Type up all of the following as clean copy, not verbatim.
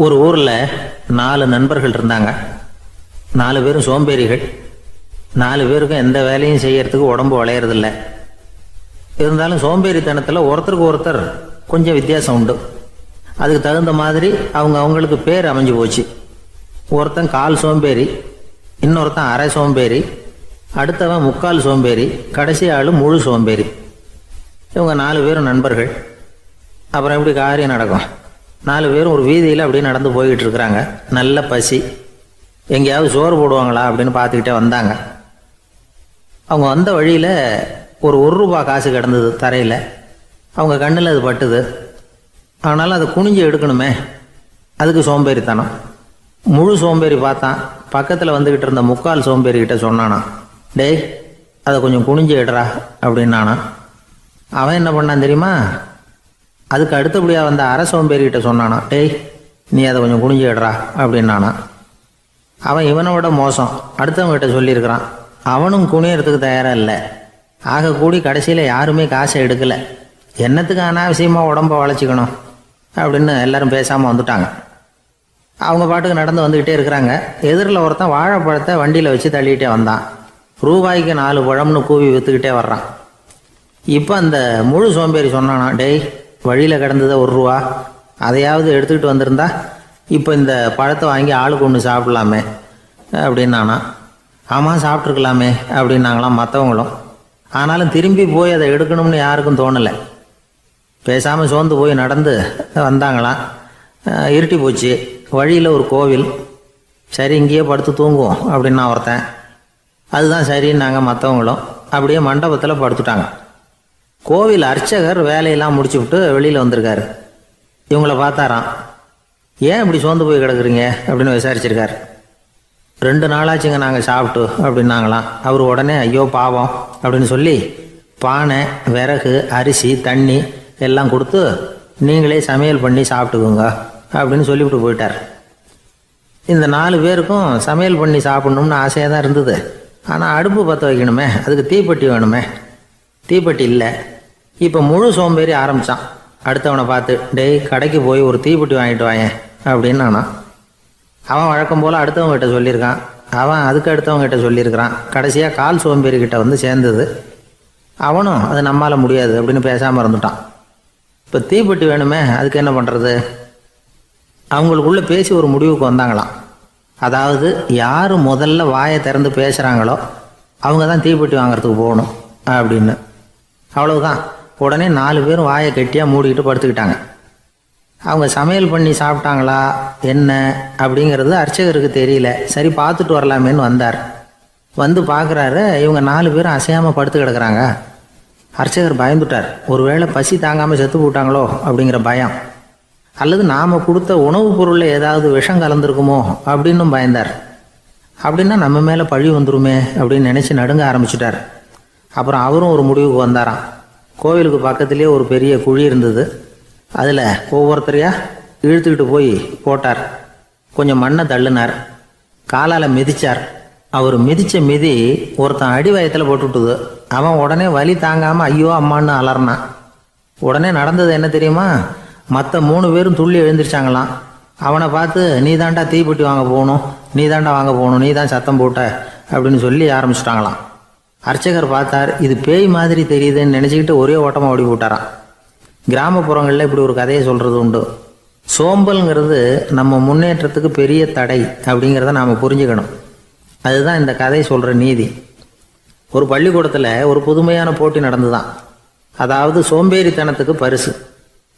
ஒரு ஊர்ல 4 நண்பர்கள் இருந்தாங்க. 4 பேரும் சோம்பேறிகள். 4 பேருக்கும் எந்த வேலையும் செய்யறதுக்கு உடம்பு வளையறதில்ல. இருந்தாலும் சோம்பேறித்தனத்துல ஒருத்தருக்கு ஒருத்தர் கொஞ்சம் வித்தியாசம் உண்டு. அதுக்கு தகுந்த மாதிரி அவங்களுக்கு பேர் அமைஞ்சு போச்சு. ஒருத்தன் கால் சோம்பேறி, இன்னொருத்தன் அரை சோம்பேறி, அடுத்தவன் முக்கால் சோம்பேறி, கடைசி ஆளு முழு சோம்பேறி. இவங்க 4 பேரும் நண்பர்கள். அப்புறம் எப்படி காரியம் நடக்கும்? 4 பேரும் ஒரு வீதியில் அப்படியே நடந்து போய்கிட்டு இருக்கிறாங்க. நல்ல பசி. எங்கேயாவது சோறு போடுவாங்களா அப்படின்னு பார்த்துக்கிட்டே வந்தாங்க. அவங்க வந்த வழியில் ஒரு ரூபா காசு கிடந்தது தரையில். அவங்க கண்ணில் அது பட்டுது. ஆனாலும் அதை குனிஞ்சு எடுக்கணுமே, அதுக்கு சோம்பேறித்தனம். முழு சோம்பேறி பார்த்தான். பக்கத்தில் வந்துக்கிட்டு இருந்த முக்கால் சோம்பேறிக்கிட்ட சொன்னானா, டேய் அதை கொஞ்சம் குனிஞ்சு எடுறா அப்படின்னானா. அவன் என்ன பண்ணான் தெரியுமா? அதுக்கு அடுத்தபடியாக வந்த அரை சோம்பேறிகிட்ட சொன்னானா, டேய் நீ அதை கொஞ்சம் குனிஞ்சு எடுறா அப்படின்னானா. அவன் இவனை விட மோசம். அடுத்தவங்ககிட்ட சொல்லியிருக்கிறான். அவனும் குனியறதுக்கு தயாராக இல்லை. ஆக கூடி கடைசியில் யாருமே காசை எடுக்கலை. என்னத்துக்கு அனாவசியமாக உடம்ப வளைச்சிக்கணும் அப்படின்னு எல்லாரும் பேசாமல் வந்துட்டாங்க. அவங்க பாட்டுக்கு நடந்து வந்துக்கிட்டே இருக்கிறாங்க. எதிரில் ஒருத்தன் வாழைப்பழத்தை வண்டியில் வச்சு தள்ளிகிட்டே வந்தான். ரூபாய்க்கு 4 பழம்னு கூவி விற்றுக்கிட்டே வர்றான். இப்போ அந்த முழு சோம்பேறி சொன்னானா, டேய் வழியில் கிடந்ததை ரூபா, அதையாவது எடுத்துக்கிட்டு வந்திருந்தா இப்போ இந்த பழத்தை வாங்கி ஆளுக்கு ஒன்று சாப்பிடலாமே அப்படின்னானா. ஆமாம் சாப்பிட்ருக்கலாமே அப்படின்னாங்களாம் மற்றவங்களும். ஆனாலும் திரும்பி போய் அதை எடுக்கணும்னு யாருக்கும் தோணலை. பேசாமல் சோர்ந்து போய் நடந்து வந்தாங்களாம். இருட்டி போச்சு. வழியில் ஒரு கோவில். சரி இங்கேயே படுத்து தூங்குவோம் அப்படின்னா ஒருத்தன். அதுதான் சரின்னாங்க மற்றவங்களும். அப்படியே மண்டபத்தில் படுத்துட்டாங்க. கோவில் அர்ச்சகர் வேலையெல்லாம் முடிச்சு விட்டு வெளியில் வந்திருக்காரு. இவங்கள பார்த்தாராம். ஏன் இப்படி சோர்ந்து போய் கிடக்குறீங்க அப்படின்னு விசாரிச்சிருக்காரு. 2 நாளாச்சுங்க நாங்கள் சாப்பிட்டு அப்படின்னாங்களாம். அவர் உடனே ஐயோ பாவம் அப்படின்னு சொல்லி பானை, விறகு, அரிசி, தண்ணி எல்லாம் கொடுத்து நீங்களே சமையல் பண்ணி சாப்பிட்டுக்குங்க அப்படின்னு சொல்லிவிட்டு போயிட்டார். இந்த 4 பேருக்கும் சமையல் பண்ணி சாப்பிட்ணும்னு ஆசையாக தான் இருந்தது. ஆனால் அடுப்பு பற்ற வைக்கணுமே, அதுக்கு தீப்பெட்டி வேணுமே. தீப்பெட்டி இல்லை. இப்போ முழு சோம்பேறி ஆரம்பித்தான். அடுத்தவனை பார்த்து, டேய் கடைக்கு போய் ஒரு தீப்பெட்டி வாங்கிட்டு வாயேன் அப்படின்னு நானா. அவன் வழக்கம் போல் அடுத்தவங்ககிட்ட சொல்லியிருக்கான். அவன் அதுக்கு அடுத்தவங்ககிட்ட சொல்லியிருக்கிறான். கடைசியாக கால் சோம்பேறிக்கிட்ட வந்து சேர்ந்தது. அவனும் அது நம்மால் முடியாது அப்படின்னு பேசாமல் இருந்துட்டான். இப்போ தீப்பெட்டி வேணுமே, அதுக்கு என்ன பண்ணுறது? அவங்களுக்குள்ளே பேசி ஒரு முடிவுக்கு வந்தாங்களாம். அதாவது யார் முதல்ல வாயை திறந்து பேசுகிறாங்களோ அவங்க தான் தீப்பெட்டி வாங்கிறதுக்கு போகணும் அப்படின்னு. அவ்வளவுதான். உடனே 4 பேரும் வாயை கெட்டியாக மூடிக்கிட்டு படுத்துக்கிட்டாங்க. அவங்க சமையல் பண்ணி சாப்பிட்டாங்களா என்ன அப்படிங்கிறது அர்ச்சகருக்கு தெரியல. சரி பார்த்துட்டு வரலாமேன்னு வந்தார். வந்து பார்க்குறாரு, இவங்க 4 பேரும் அசையாமல் படுத்து கிடக்குறாங்க. அர்ச்சகர் பயந்துட்டார். ஒருவேளை பசி தாங்காமல் செத்து போட்டாங்களோ அப்படிங்கிற பயம், அல்லது நாம் கொடுத்த உணவுப் பொருளில் ஏதாவது விஷம் கலந்துருக்குமோ அப்படின்னும் பயந்தார். அப்படின்னா நம்ம மேலே பழி வந்துருமே அப்படின்னு நினச்சி நடுங்க ஆரம்பிச்சிட்டார். அப்புறம் அவரும் ஒரு முடிவுக்கு வந்தாராம். கோவிலுக்கு பக்கத்துலேயே ஒரு பெரிய குழி இருந்தது. அதில் ஒவ்வொருத்தரையாக இழுத்துக்கிட்டு போய் போட்டார். கொஞ்சம் மண்ணை தள்ளினார். காலால் மிதித்தார். அவர் மிதித்த மிதி ஒருத்தன் அடி வயத்தில் போட்டுவிட்டுது. அவன் உடனே வலி தாங்காமல் ஐயோ அம்மான்னு அலறினான். உடனே நடந்தது என்ன தெரியுமா? மற்ற 3 பேரும் துள்ளி எழுந்திரிச்சாங்களாம். அவனை பார்த்து நீ தாண்டா தீப்பெட்டி வாங்க போகணும், நீ தாண்டா வாங்க போகணும், நீ தான் சத்தம் போட்ட அப்படின்னு சொல்லி ஆரம்பிச்சிட்டாங்களாம். அர்ச்சகர் பார்த்தார். இது பேய் மாதிரி தெரியுதுன்னு நினச்சிக்கிட்டு ஒரே ஓட்டமாக ஓடி போட்டாராம். கிராமப்புறங்களில் இப்படி ஒரு கதையை சொல்கிறது உண்டு. சோம்பல்ங்கிறது நம்ம முன்னேற்றத்துக்கு பெரிய தடை அப்படிங்கிறத நாம் புரிஞ்சுக்கணும். அதுதான் இந்த கதை சொல்கிற நீதி. ஒரு பள்ளிக்கூடத்தில் ஒரு புதுமையான போட்டி நடந்துதான். அதாவது சோம்பேறித்தனத்துக்கு பரிசு.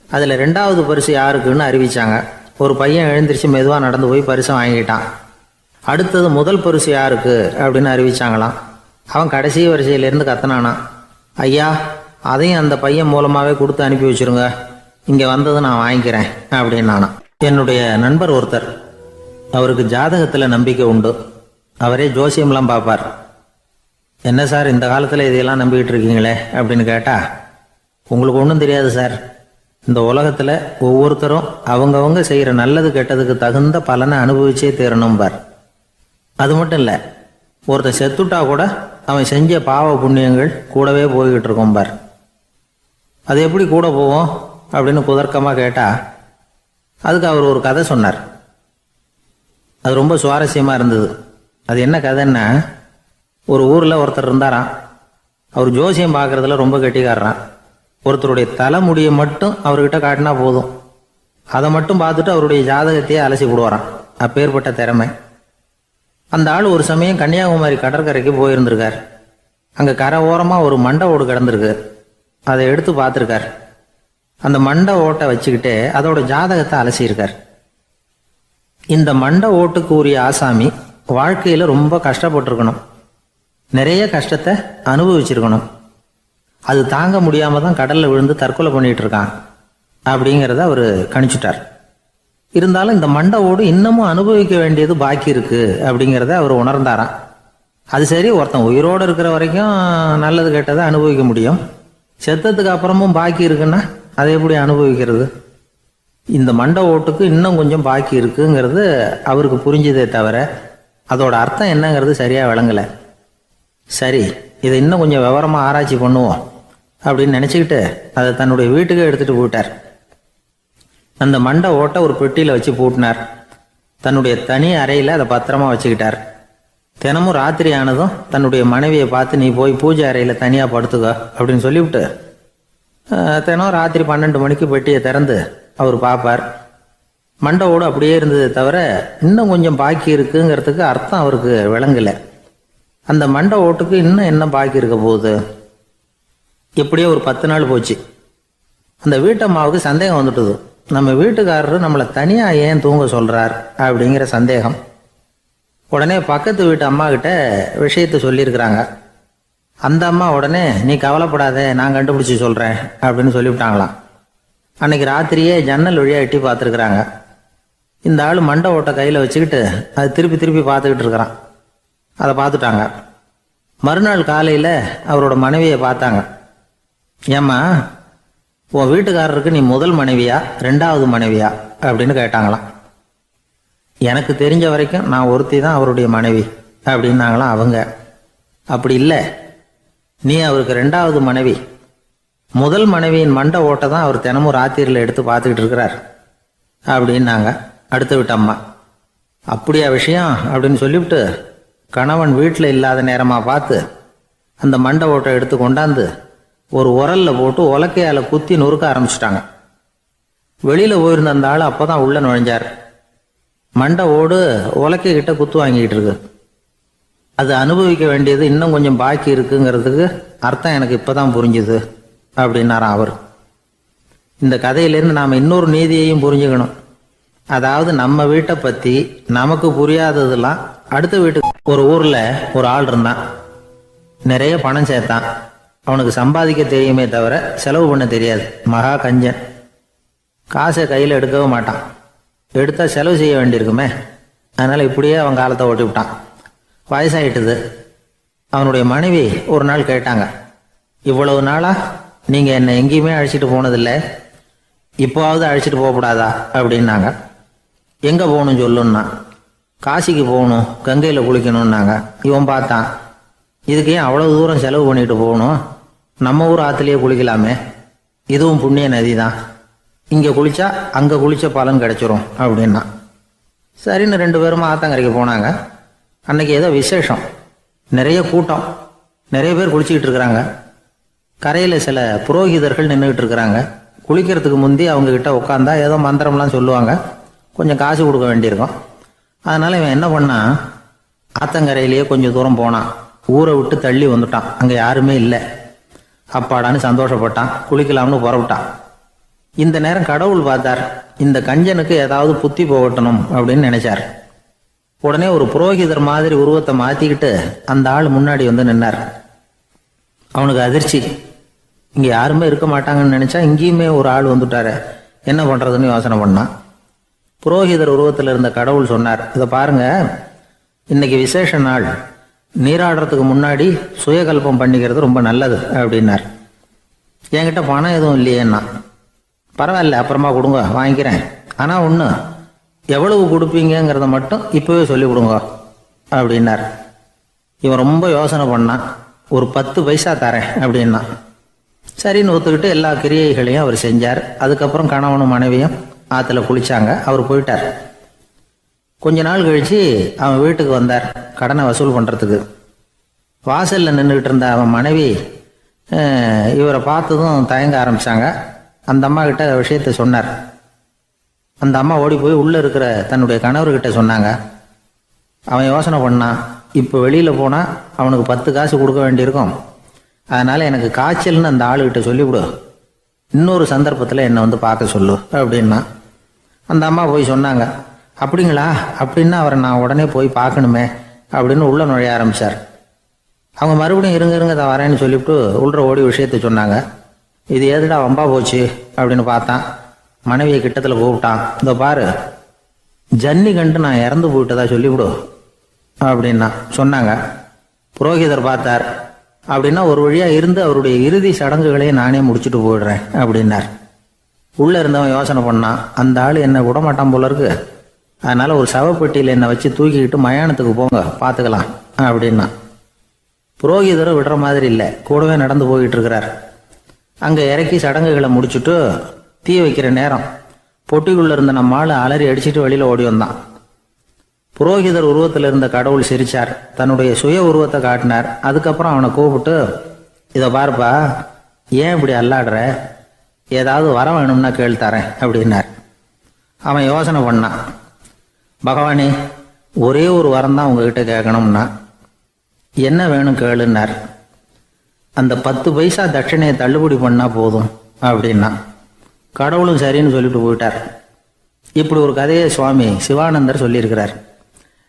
அதில் 2வது பரிசு யாருக்குன்னு அறிவித்தாங்க. ஒரு பையன் எழுந்திரிச்சு மெதுவாக நடந்து போய் பரிசை வாங்கிட்டான். அடுத்தது முதல் பரிசு யாருக்கு அப்படின்னு அறிவிச்சாங்களாம். அவன் கடைசி வரிசையிலேருந்து கத்தனானா, ஐயா அதையும் அந்த பையன் மூலமாகவே கொடுத்து அனுப்பி வச்சுருங்க, இங்கே வந்தது நான் வாங்கிக்கிறேன் அப்படின்னானா. என்னுடைய நண்பர் ஒருத்தர், அவருக்கு ஜாதகத்தில் நம்பிக்கை உண்டு. அவரே ஜோசியம்லாம் பார்ப்பார். என்ன சார் இந்த காலத்தில் இதையெல்லாம் நம்பிக்கிட்டு இருக்கீங்களே அப்படின்னு கேட்டால், உங்களுக்கு ஒன்றும் தெரியாது சார். இந்த உலகத்தில் ஒவ்வொருத்தரும் அவங்கவங்க செய்கிற நல்லது கெட்டதுக்கு தகுந்த பலனை அனுபவிச்சே தீரணும் பார். அது மட்டும் இல்லை, ஒருத்தர் செத்துட்டா கூட அவன் செஞ்ச பாவ புண்ணியங்கள் கூடவே போய்கிட்டு இருக்கோம் பார். அது எப்படி கூட போவோம் அப்படின்னு குதர்க்கமாக கேட்டால், அதுக்கு அவர் ஒரு கதை சொன்னார். அது ரொம்ப சுவாரஸ்யமாக இருந்தது. அது என்ன கதைன்னா, ஒரு ஊரில் ஒருத்தர் இருந்தாராம். அவர் ஜோசியம் பார்க்குறதுல ரொம்ப கெட்டிக்காரரான். ஒருத்தருடைய தலைமுடியை மட்டும் அவர்கிட்ட காட்டினா போதும், அதை மட்டும் பார்த்துட்டு அவருடைய ஜாதகத்தையே அலசி விடுவாராம். அப்பேற்பட்ட திறமை. அந்த ஆள் ஒரு சமயம் கன்னியாகுமரி கடற்கரைக்கு போயிருந்திருக்கார். அங்கே கரை ஓரமாக ஒரு மண்டை ஓடு கிடந்திருக்கு. அதை எடுத்து பார்த்துருக்கார். அந்த மண்டை ஓட்டை வச்சுக்கிட்டே அதோட ஜாதகத்தை அலசியிருக்கார். இந்த மண்டை ஓட்டுக்கு உரிய ஆசாமி வாழ்க்கையில் ரொம்ப கஷ்டப்பட்டிருக்கணும், நிறைய கஷ்டத்தை அனுபவிச்சிருக்கணும். அது தாங்க முடியாமல் தான் கடலில் விழுந்து தற்கொலை பண்ணிட்டு இருக்கான் அப்படிங்கிறத அவர் கணிச்சுட்டார். இருந்தாலும் இந்த மண்டை ஓடு இன்னமும் அனுபவிக்க வேண்டியது பாக்கி இருக்கு அப்படிங்கிறத அவர் உணர்ந்தாராம். அது சரி, ஒருத்தன் உயிரோடு இருக்கிற வரைக்கும் நல்லது கெட்டதை அனுபவிக்க முடியும், செத்ததுக்கு அப்புறமும் பாக்கி இருக்குன்னா அதை எப்படி அனுபவிக்கிறது? இந்த மண்டை ஓட்டுக்கு இன்னும் கொஞ்சம் பாக்கி இருக்குங்கிறது அவருக்கு புரிஞ்சதே தவிர அதோட அர்த்தம் என்னங்கிறது சரியாக விளங்கலை. சரி, இதை இன்னும் கொஞ்சம் விவரமாக ஆராய்ச்சி பண்ணுவோம் அப்படின்னு நினச்சிக்கிட்டு அதை தன்னுடைய வீட்டுக்கு எடுத்துகிட்டு போயிட்டார். அந்த மண்டை ஓட்டை ஒரு பெட்டியில் வச்சு பூட்டினார். தன்னுடைய தனி அறையில் அதை பத்திரமா வச்சுக்கிட்டார். தினமும் ராத்திரி ஆனதும் தன்னுடைய மனைவியை பார்த்து, நீ போய் பூஜை அறையில் தனியாக படுத்துக்க அப்படின்னு சொல்லிவிட்டு தினம் ராத்திரி 12 மணிக்கு பெட்டியை திறந்து அவர் பார்ப்பார். மண்டை ஓடு அப்படியே இருந்ததே தவிர இன்னும் கொஞ்சம் பாக்கி இருக்குங்கிறதுக்கு அர்த்தம் அவருக்கு விளங்கலை. அந்த மண்டை ஓட்டுக்கு இன்னும் என்ன பாக்கி இருக்க போகுது? எப்படியோ ஒரு 10 நாள் போச்சு. அந்த வீட்டம்மாவுக்கு சந்தேகம் வந்துட்டுது. நம்ம வீட்டுக்காரரு நம்மளை தனியாக ஏன் தூங்க சொல்கிறார் அப்படிங்கிற சந்தேகம். உடனே பக்கத்து வீட்டு அம்மா கிட்ட விஷயத்தை சொல்லியிருக்கிறாங்க. அந்த அம்மா உடனே, நீ கவலைப்படாத, நான் கண்டுபிடிச்சி சொல்கிறேன் அப்படின்னு சொல்லிவிட்டாங்களாம். அன்னைக்கு ராத்திரியே ஜன்னல் வழியாக எட்டி பார்த்துருக்குறாங்க. இந்த ஆள் மண்டை ஓட்டை கையில் வச்சுக்கிட்டு அது திருப்பி திருப்பி பார்த்துக்கிட்டு இருக்கிறான். அதை பார்த்துட்டாங்க. மறுநாள் காலையில் அவரோட மனைவியை பார்த்தாங்க. ஏம்மா, உன் வீட்டுக்காரருக்கு நீ முதல் மனைவியா 2வது மனைவியா அப்படின்னு கேட்டாங்களாம். எனக்கு தெரிஞ்ச வரைக்கும் நான் ஒருத்தி தான் அவருடைய மனைவி அப்படின்னாங்களாம் அவங்க. அப்படி இல்லை, நீ அவருக்கு 2வது மனைவி. முதல் மனைவியின் மண்டை ஓட்டை தான் அவர் தினமும் ராத்திரியில் எடுத்து பார்த்துக்கிட்டு இருக்கிறார் அப்படின்னாங்க அடுத்த வீட்டு அம்மா. அப்படியா விஷயம் அப்படின்னு சொல்லிவிட்டு கணவன் வீட்டில் இல்லாத நேரமாக பார்த்து அந்த மண்டை ஓட்டை எடுத்து கொண்டாந்து ஒரு உரலில் போட்டு உலக்கையால் குத்தி நொறுக்க ஆரம்பிச்சிட்டாங்க. வெளியில் போயிருந்த அந்த ஆள் அப்போ தான் உள்ளே நுழைஞ்சார். மண்டை ஓடு உலக்கை கிட்ட குத்து வாங்கிக்கிட்டு இருக்கு. அது அனுபவிக்க வேண்டியது இன்னும் கொஞ்சம் பாக்கி இருக்குங்கிறதுக்கு அர்த்தம் எனக்கு இப்போ தான் புரிஞ்சுது அப்படின்னாராம் அவர். இந்த கதையிலேருந்து நாம் இன்னொரு நீதியையும் புரிஞ்சுக்கணும். அதாவது நம்ம வீட்டை பற்றி நமக்கு புரியாததெல்லாம் அடுத்த வீட்டுக்கு. ஒரு ஊரில் ஒரு ஆள் இருந்தான். நிறைய பணம் சேர்த்தான். அவனுக்கு சம்பாதிக்க தெரியுமே தவிர செலவு பண்ண தெரியாது. மகா கஞ்சன். காசை கையில் எடுக்கவே மாட்டான். எடுத்தால் செலவு செய்ய வேண்டியிருக்குமே. அதனால் இப்படியே அவன் காலத்தை ஓட்டி விட்டான். வயசாயிட்டுது. அவனுடைய மனைவி ஒரு நாள் கேட்டாங்க, இவ்வளவு நாளாக நீங்கள் என்னை எங்கேயுமே அழைச்சிட்டு போனதில்லை, இப்போவாவது அழைச்சிட்டு போகக்கூடாதா அப்படின்னாங்க. எங்கே போகணும் சொல்லுன்னா. காசிக்கு போகணும், கங்கையில் குளிக்கணும்னாங்க. இவன் பார்த்தான், இதுக்கு ஏன் அவ்வளோ தூரம் செலவு பண்ணிட்டு போகணும், நம்ம ஊர் ஆற்றுலேயே குளிக்கலாமே, இதுவும் புண்ணிய நதி தான், இங்கே குளித்தா அங்கே குளித்த பலன் கிடைச்சிரும் அப்படின்னா. சரின்னு 2 பேரும் ஆத்தங்கரைக்கு போனாங்க. அன்னைக்கு ஏதோ விசேஷம், நிறைய கூட்டம், நிறைய பேர் குளிச்சுக்கிட்டு இருக்கிறாங்க. கரையில் சில புரோகிதர்கள் நின்றுக்கிட்டு இருக்கிறாங்க. குளிக்கிறதுக்கு முந்தி அவங்கக்கிட்ட உட்காந்தா ஏதோ மந்திரம்லாம் சொல்லுவாங்க, கொஞ்சம் காசு கொடுக்க வேண்டியிருக்கும். அதனால் இவன் என்ன பண்ணான், ஆத்தங்கரையிலேயே கொஞ்சம் தூரம் போனான். ஊரை விட்டு தள்ளி வந்துட்டான். அங்கே யாருமே இல்லை. அப்பாடான்னு சந்தோஷப்பட்டான். குளிக்கலாம்னு புறப்பட்டான். இந்த நேரம் கடவுள் பார்த்தார், இந்த கஞ்சனுக்கு ஏதாவது புத்தி போகட்டணும் அப்படின்னு நினைச்சார். உடனே ஒரு புரோகிதர் மாதிரி உருவத்தை மாற்றிக்கிட்டு அந்த ஆள் முன்னாடி வந்து நின்னார். அவனுக்கு அதிர்ச்சி. இங்கே யாருமே இருக்க மாட்டாங்கன்னு நினச்சா இங்கேயுமே ஒரு ஆள் வந்துட்டாரு, என்ன பண்ணுறதுன்னு யோசனை பண்ணான். புரோகிதர் உருவத்தில் இருந்த கடவுள் சொன்னார், இதை பாருங்க, இன்னைக்கு விசேஷ நாள், நீராடுறதுக்கு முன்னாடி சுயகல்பம் பண்ணிக்கிறது ரொம்ப நல்லது அப்படின்னார். என்கிட்ட பணம் எதுவும் இல்லையேன்னா. பரவாயில்ல, அப்புறமா கொடுங்க, வாங்கிக்கிறேன். ஆனால் ஒன்று, எவ்வளவு கொடுப்பீங்கிறத மட்டும் இப்போவே சொல்லி கொடுங்க அப்படின்னார். இவன் ரொம்ப யோசனை பண்ணான். ஒரு 10 பைசா தரேன் அப்படின்னா. சரின்னு ஒத்துக்கிட்டு எல்லா கிரியைகளையும் அவர் செஞ்சார். அதுக்கப்புறம் கணவனும் மனைவியும் ஆற்றுல குளிச்சாங்க. அவர் போயிட்டார். கொஞ்ச நாள் கழித்து அவன் வீட்டுக்கு வந்தார் கடனை வசூல் பண்ணுறதுக்கு. வாசலில் நின்றுக்கிட்டு இருந்த அவன் மனைவி இவரை பார்த்ததும் தயங்க ஆரம்பித்தாங்க. அந்த அம்மா கிட்ட விஷயத்த சொன்னார். அந்த அம்மா ஓடி போய் உள்ளே இருக்கிற தன்னுடைய கணவர்கிட்ட சொன்னாங்க. அவன் யோசனை பண்ணான், இப்போ வெளியில் போனால் அவனுக்கு 10 காசு கொடுக்க வேண்டியிருக்கும், அதனால் எனக்கு காய்ச்சல்னு அந்த ஆளுகிட்ட சொல்லிவிடு, இன்னொரு சந்தர்ப்பத்தில் என்னை வந்து பார்க்க சொல்லு அப்படின்னா. அந்த அம்மா போய் சொன்னாங்க. அப்படிங்களா, அப்படின்னா அவரை நான் உடனே போய் பார்க்கணுமே அப்படின்னு உள்ளே நுழைய ஆரம்பித்தார். அவங்க மறுபடியும் இருங்க தான் வரேன்னு சொல்லிவிட்டு உள்ள ஓடி விஷயத்த சொன்னாங்க. இது ஏதுடா வம்பா போச்சு அப்படின்னு பார்த்தான். மனைவியை கிட்டத்தில் கூப்பிட்டான். இதோ பாரு, ஜன்னி கண்டு நான் இறந்து போயிட்டதா சொல்லிவிடு அப்படின்னா சொன்னாங்க. புரோகிதர் பார்த்தார். அப்படின்னா ஒரு வழியாக இருந்து அவருடைய இறுதி சடங்குகளையும் நானே முடிச்சுட்டு போயிடுறேன் அப்படின்னார். உள்ளே இருந்தவன் யோசனை பண்ணான், அந்த ஆள் என்னை விடமாட்டான் போல இருக்கு, அதனால் ஒரு சவப்பெட்டியில் என்னை வச்சு தூக்கிக்கிட்டு மயானத்துக்கு போங்க பார்த்துக்கலாம் அப்படின்னா. புரோகிதரும் விடுற மாதிரி இல்லை, கூடவே நடந்து போயிட்டு இருக்கிறார். அங்கே இறக்கி சடங்குகளை முடிச்சுட்டு தீ வைக்கிற நேரம் பொட்டிக்குள்ளே இருந்த நம்ம ஆள் அலறி அடிச்சுட்டு வெளியில் ஓடி வந்தான். புரோகிதர் உருவத்தில் இருந்த கடவுள் சிரிச்சார், தன்னுடைய சுய உருவத்தை காட்டினார். அதுக்கப்புறம் அவனை கூப்பிட்டு, இதை பாருப்பா, ஏன் இப்படி அல்லாடுற, ஏதாவது வர வேணும்னா கேள் தரேன் அப்படின்னார். அவன் யோசனை பண்ணான். பகவானே, ஒரே ஒரு வரம் தான் உங்ககிட்ட கேட்கணும்னா. என்ன வேணும் கேளுன்னார். அந்த 10 பைசா தட்சணையை தள்ளுபடி பண்ணா போதும் அப்படின்னா. கடவுளும் சரின்னு சொல்லிட்டு போயிட்டார். இப்படி ஒரு கதையை சுவாமி சிவானந்தர் சொல்லியிருக்கிறார்.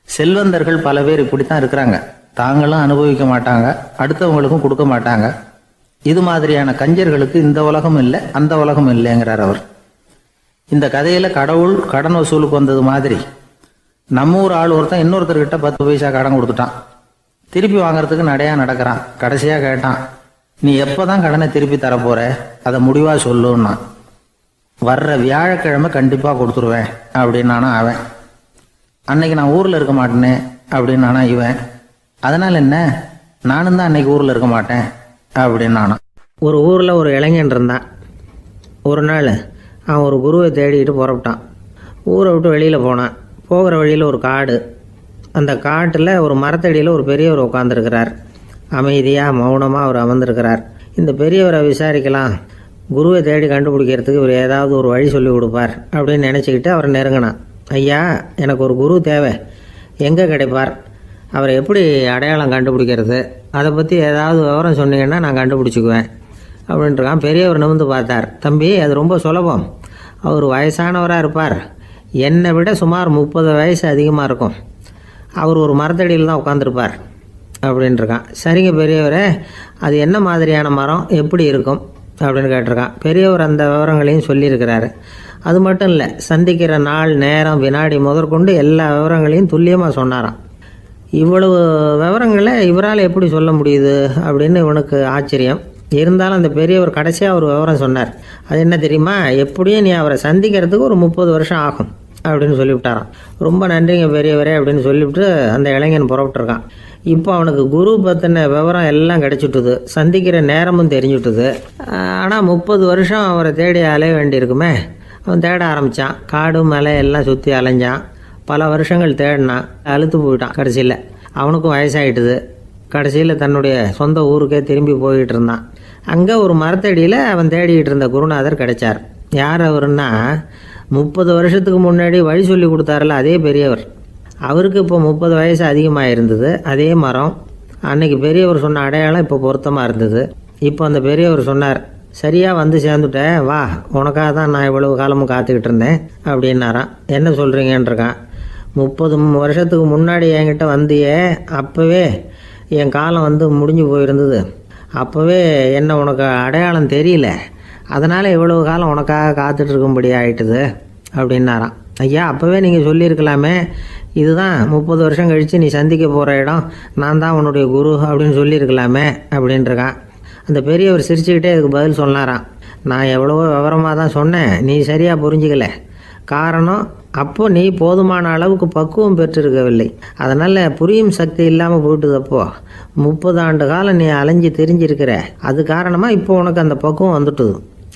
செல்வந்தர்கள் பல பேர் இப்படித்தான் இருக்கிறாங்க. தாங்களும் அனுபவிக்க மாட்டாங்க, அடுத்தவங்களுக்கும் கொடுக்க மாட்டாங்க. இது மாதிரியான கஞ்சர்களுக்கு இந்த உலகம் இல்லை அந்த உலகம் இல்லைங்கிறார் அவர். இந்த கதையில கடவுள் கடன் வசூலுக்கு வந்தது மாதிரி நம்ம ஊர் ஆள் ஒருத்தன் இன்னொருத்தர்கிட்ட 10 பைசா கடன் கொடுத்துட்டான். திருப்பி வாங்கறதுக்கு நடையா நடக்கிறான். கடைசியா கேட்டான், நீ எப்பதான் கடனை திருப்பி தரப்போற, அதை முடிவா சொல்லுன்னா. வர்ற வியாழக்கிழமை கண்டிப்பா கொடுத்துருவேன் அப்படின்னானா அவன். அன்னைக்கு நான் ஊர்ல இருக்க மாட்டேனே அப்படின்னானா இவன். அதனால என்ன, நானும் தான் அன்னைக்கு ஊர்ல இருக்க மாட்டேன் அப்படின்னானா. ஒரு ஊர்ல ஒரு இளைஞன் இருந்தான். ஒரு நாள் அவன் ஒரு குருவை தேடிக்கிட்டு புறப்பட்டான். ஊரை விட்டு வெளியில போனான். போகிற வழியில் ஒரு காடு. அந்த காட்டில் ஒரு மரத்தடியில் ஒரு பெரியவர் உட்காந்துருக்கிறார். அமைதியாக மௌனமாக அவர் அமர்ந்திருக்கிறார். இந்த பெரியவரை விசாரிக்கலாம், குருவை தேடி கண்டுபிடிக்கிறதுக்கு இவர் ஏதாவது ஒரு வழி சொல்லி கொடுப்பார் அப்படின்னு நினச்சிக்கிட்டு அவரை நெருங்கினான். ஐயா, எனக்கு ஒரு குரு தேவை, எங்கே கிடைப்பார், அவரை எப்படி அடையாளம் கண்டுபிடிக்கிறது, அதை பற்றி ஏதாவது விவரம் சொன்னீங்கன்னா நான் கண்டுபிடிச்சிக்குவேன் அப்படின்ட்டுருக்கான். பெரியவர் நிமிர்ந்து பார்த்தார். தம்பி, அது ரொம்ப சுலபம். அவர் வயசானவராக இருப்பார், என்னை விட சுமார் 30 வயசு அதிகமாக இருக்கும். அவர் ஒரு மரத்தடியில் தான் உட்காந்துருப்பார் அப்படின்ட்டுருக்கான். சரிங்க பெரியவரே, அது என்ன மாதிரியான மரம், எப்படி இருக்கும் அப்படின்னு கேட்டிருக்கான். பெரியவர் அந்த விவரங்களையும் சொல்லியிருக்கிறாரு. அது மட்டும் இல்லை, சந்திக்கிற நாள், நேரம், வினாடி முதற்கொண்டு எல்லா விவரங்களையும் துல்லியமாக சொன்னாராம். இவ்வளவு விவரங்களை இவரால் எப்படி சொல்ல முடியுது அப்படின்னு இவனுக்கு ஆச்சரியம். இருந்தாலும் அந்த பெரியவர் கடைசியாக ஒரு விவரம் சொன்னார். அது என்ன தெரியுமா, எப்படியும் நீ அவரை சந்திக்கிறதுக்கு ஒரு 30 வருஷம் ஆகும் அப்படின்னு சொல்லிவிட்டாரான். ரொம்ப நன்றிங்க பெரியவரே அப்படின்னு சொல்லிவிட்டு அந்த இளைஞன் புறப்பட்டுருக்கான். இப்போ அவனுக்கு குரு பற்றின விவரம் எல்லாம் கிடைச்சிட்டுது, சந்திக்கிற நேரமும் தெரிஞ்சுட்டுது. ஆனால் 30 வருஷம் அவரை தேடி அலைய வேண்டியிருக்குமே. அவன் தேட ஆரம்பித்தான். காடு மலை எல்லாம் சுற்றி அலைஞ்சான். பல வருஷங்கள் தேடினான், அழுத்து போயிட்டான். கடைசியில் அவனுக்கும் வயசாகிட்டுது. கடைசியில் தன்னுடைய சொந்த ஊருக்கே திரும்பி போய்கிட்டு இருந்தான். அங்கே ஒரு மரத்தடியில் அவன் தேடிக்கிட்டு இருந்த குருநாதர் கிடைச்சார். யார் அவருன்னா, 30 வருஷத்துக்கு முன்னாடி வழி சொல்லி கொடுத்தாருல அதே பெரியவர். அவருக்கு இப்போ 30 வயசு அதிகமாக இருந்தது. அதே மரம், அன்னைக்கு பெரியவர் சொன்ன அடையாளம் இப்போ பொருத்தமாக இருந்தது. இப்போ அந்த பெரியவர் சொன்னார், சரியாக வந்து சேர்ந்துட்டேன், வா, உனக்காக தான் நான் இவ்வளவு காலமும் காத்துக்கிட்டு இருந்தேன் அப்படின்னாரான். என்ன சொல்கிறீங்கன்றிருக்கான். 30 வருஷத்துக்கு முன்னாடி என்கிட்ட வந்தியே, அப்போவே என் காலம் வந்து முடிஞ்சு போயிருந்தது. அப்போவே என்ன உனக்கு அடையாளம் தெரியல, அதனால் இவ்வளவு காலம் உனக்காக காத்துட்டு இருக்கும்படி ஆயிட்டுது அப்படின்னாராம். ஐயா, அப்போவே நீங்கள் சொல்லியிருக்கலாமே, இதுதான் 30 வருஷம் கழித்து நீ சந்திக்க போகிற இடம், நான் தான் உன்னுடைய குரு அப்படின்னு சொல்லியிருக்கலாமே அப்படின்ட்டுருக்கான். அந்த பெரியவர் சிரிச்சுக்கிட்டே இதுக்கு பதில் சொன்னாராம். நான் எவ்வளவோ விவரமாக தான் சொன்னேன், நீ சரியாக புரிஞ்சிக்கல. காரணம், அப்போது நீ போதுமான அளவுக்கு பக்குவம் பெற்றிருக்கவில்லை, அதனால் புரியும் சக்தி இல்லாமல் போயிட்டுதப்போ 30 ஆண்டு காலம் நீ அலைஞ்சி தெரிஞ்சிருக்கிற, அது காரணமாக இப்போ உனக்கு அந்த பக்குவம் வந்துட்டுது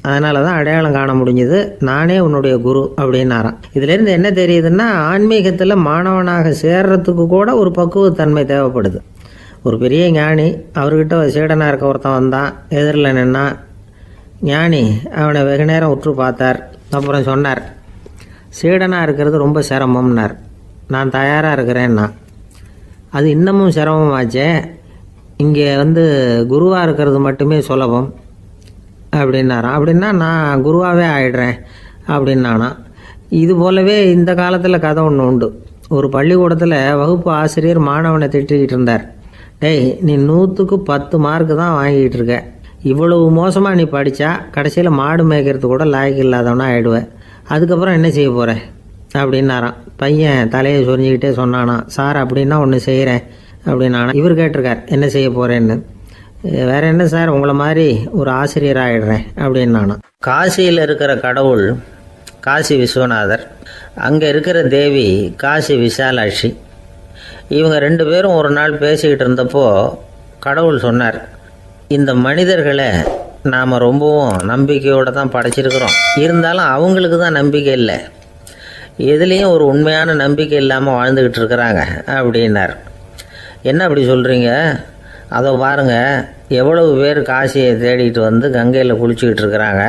அதனால தான் அடையாளம் காண முடிஞ்சது, நானே உன்னுடைய குரு அப்படின்னாராம். இதுலேருந்து என்ன தெரியுதுன்னா, ஆன்மீகத்தில் மாணவனாக சேர்றதுக்கு கூட ஒரு பக்குவத்தன்மை தேவைப்படுது. ஒரு பெரிய ஞானி, அவர்கிட்ட சீடனாக இருக்க ஒருத்தன் வந்தான், எதிரில் நின்னான். ஞானி அவனை வெகு நேரம் உற்று பார்த்தார். அப்புறம் சொன்னார், சீடனாக இருக்கிறது ரொம்ப சிரமம்னார். நான் தயாராக இருக்கிறேன்னா. அது இன்னமும் சிரமமாச்சே, இங்கே குருவாக இருக்கிறது மட்டுமே சுலபம் அப்படின்னாராம். அப்படின்னா நான் குருவாகவே ஆயிடுறேன் அப்படின்னானா. இது போலவே இந்த காலத்தில் கதை ஒன்று உண்டு. ஒரு பள்ளிக்கூடத்தில் வகுப்பு ஆசிரியர் மாணவனை திட்டிக்கிட்டு இருந்தார். டேய், நீ 100க்கு 10 மார்க்கு தான் வாங்கிட்டு இருக்க. இவ்வளவு மோசமாக நீ படித்தா கடைசியில் மாடு மேய்க்கிறது கூட லாய்க்கு இல்லாதவனா ஆகிடுவேன். அதுக்கப்புறம் என்ன செய்ய போகிறேன் அப்படின்னாராம். பையன் தலையை சொரிஞ்சிக்கிட்டே சொன்னானா, சார் அப்படின்னா ஒன்று செய்கிறேன் அப்படின்னானா. இவர் கேட்டிருக்கார், என்ன செய்ய போகிறேன்னு. வேற என்ன சார், உங்களை மாதிரி ஒரு ஆசிரியர் ஆகிடுறேன் அப்படின்னானா. காசியில் இருக்கிற கடவுள் காசி விஸ்வநாதர், அங்கே இருக்கிற தேவி காசி விசாலாட்சி. இவங்க 2 பேரும் ஒரு நாள் பேசிக்கிட்டு இருந்தப்போ கடவுள் சொன்னார், இந்த மனிதர்களை நாம் ரொம்பவும் நம்பிக்கையோடு தான் படைச்சிருக்கிறோம். இருந்தாலும் அவங்களுக்கு தான் நம்பிக்கை இல்லை, எதுலேயும் ஒரு உண்மையான நம்பிக்கை இல்லாமல் வாழ்ந்துக்கிட்டு இருக்கிறாங்க அப்படின்னார். என்ன அப்படி சொல்கிறீங்க? அதை பாருங்கள், எவ்வளவு பேர் காசியை தேடிட்டு கங்கையில் குளிச்சுக்கிட்டு இருக்கிறாங்க.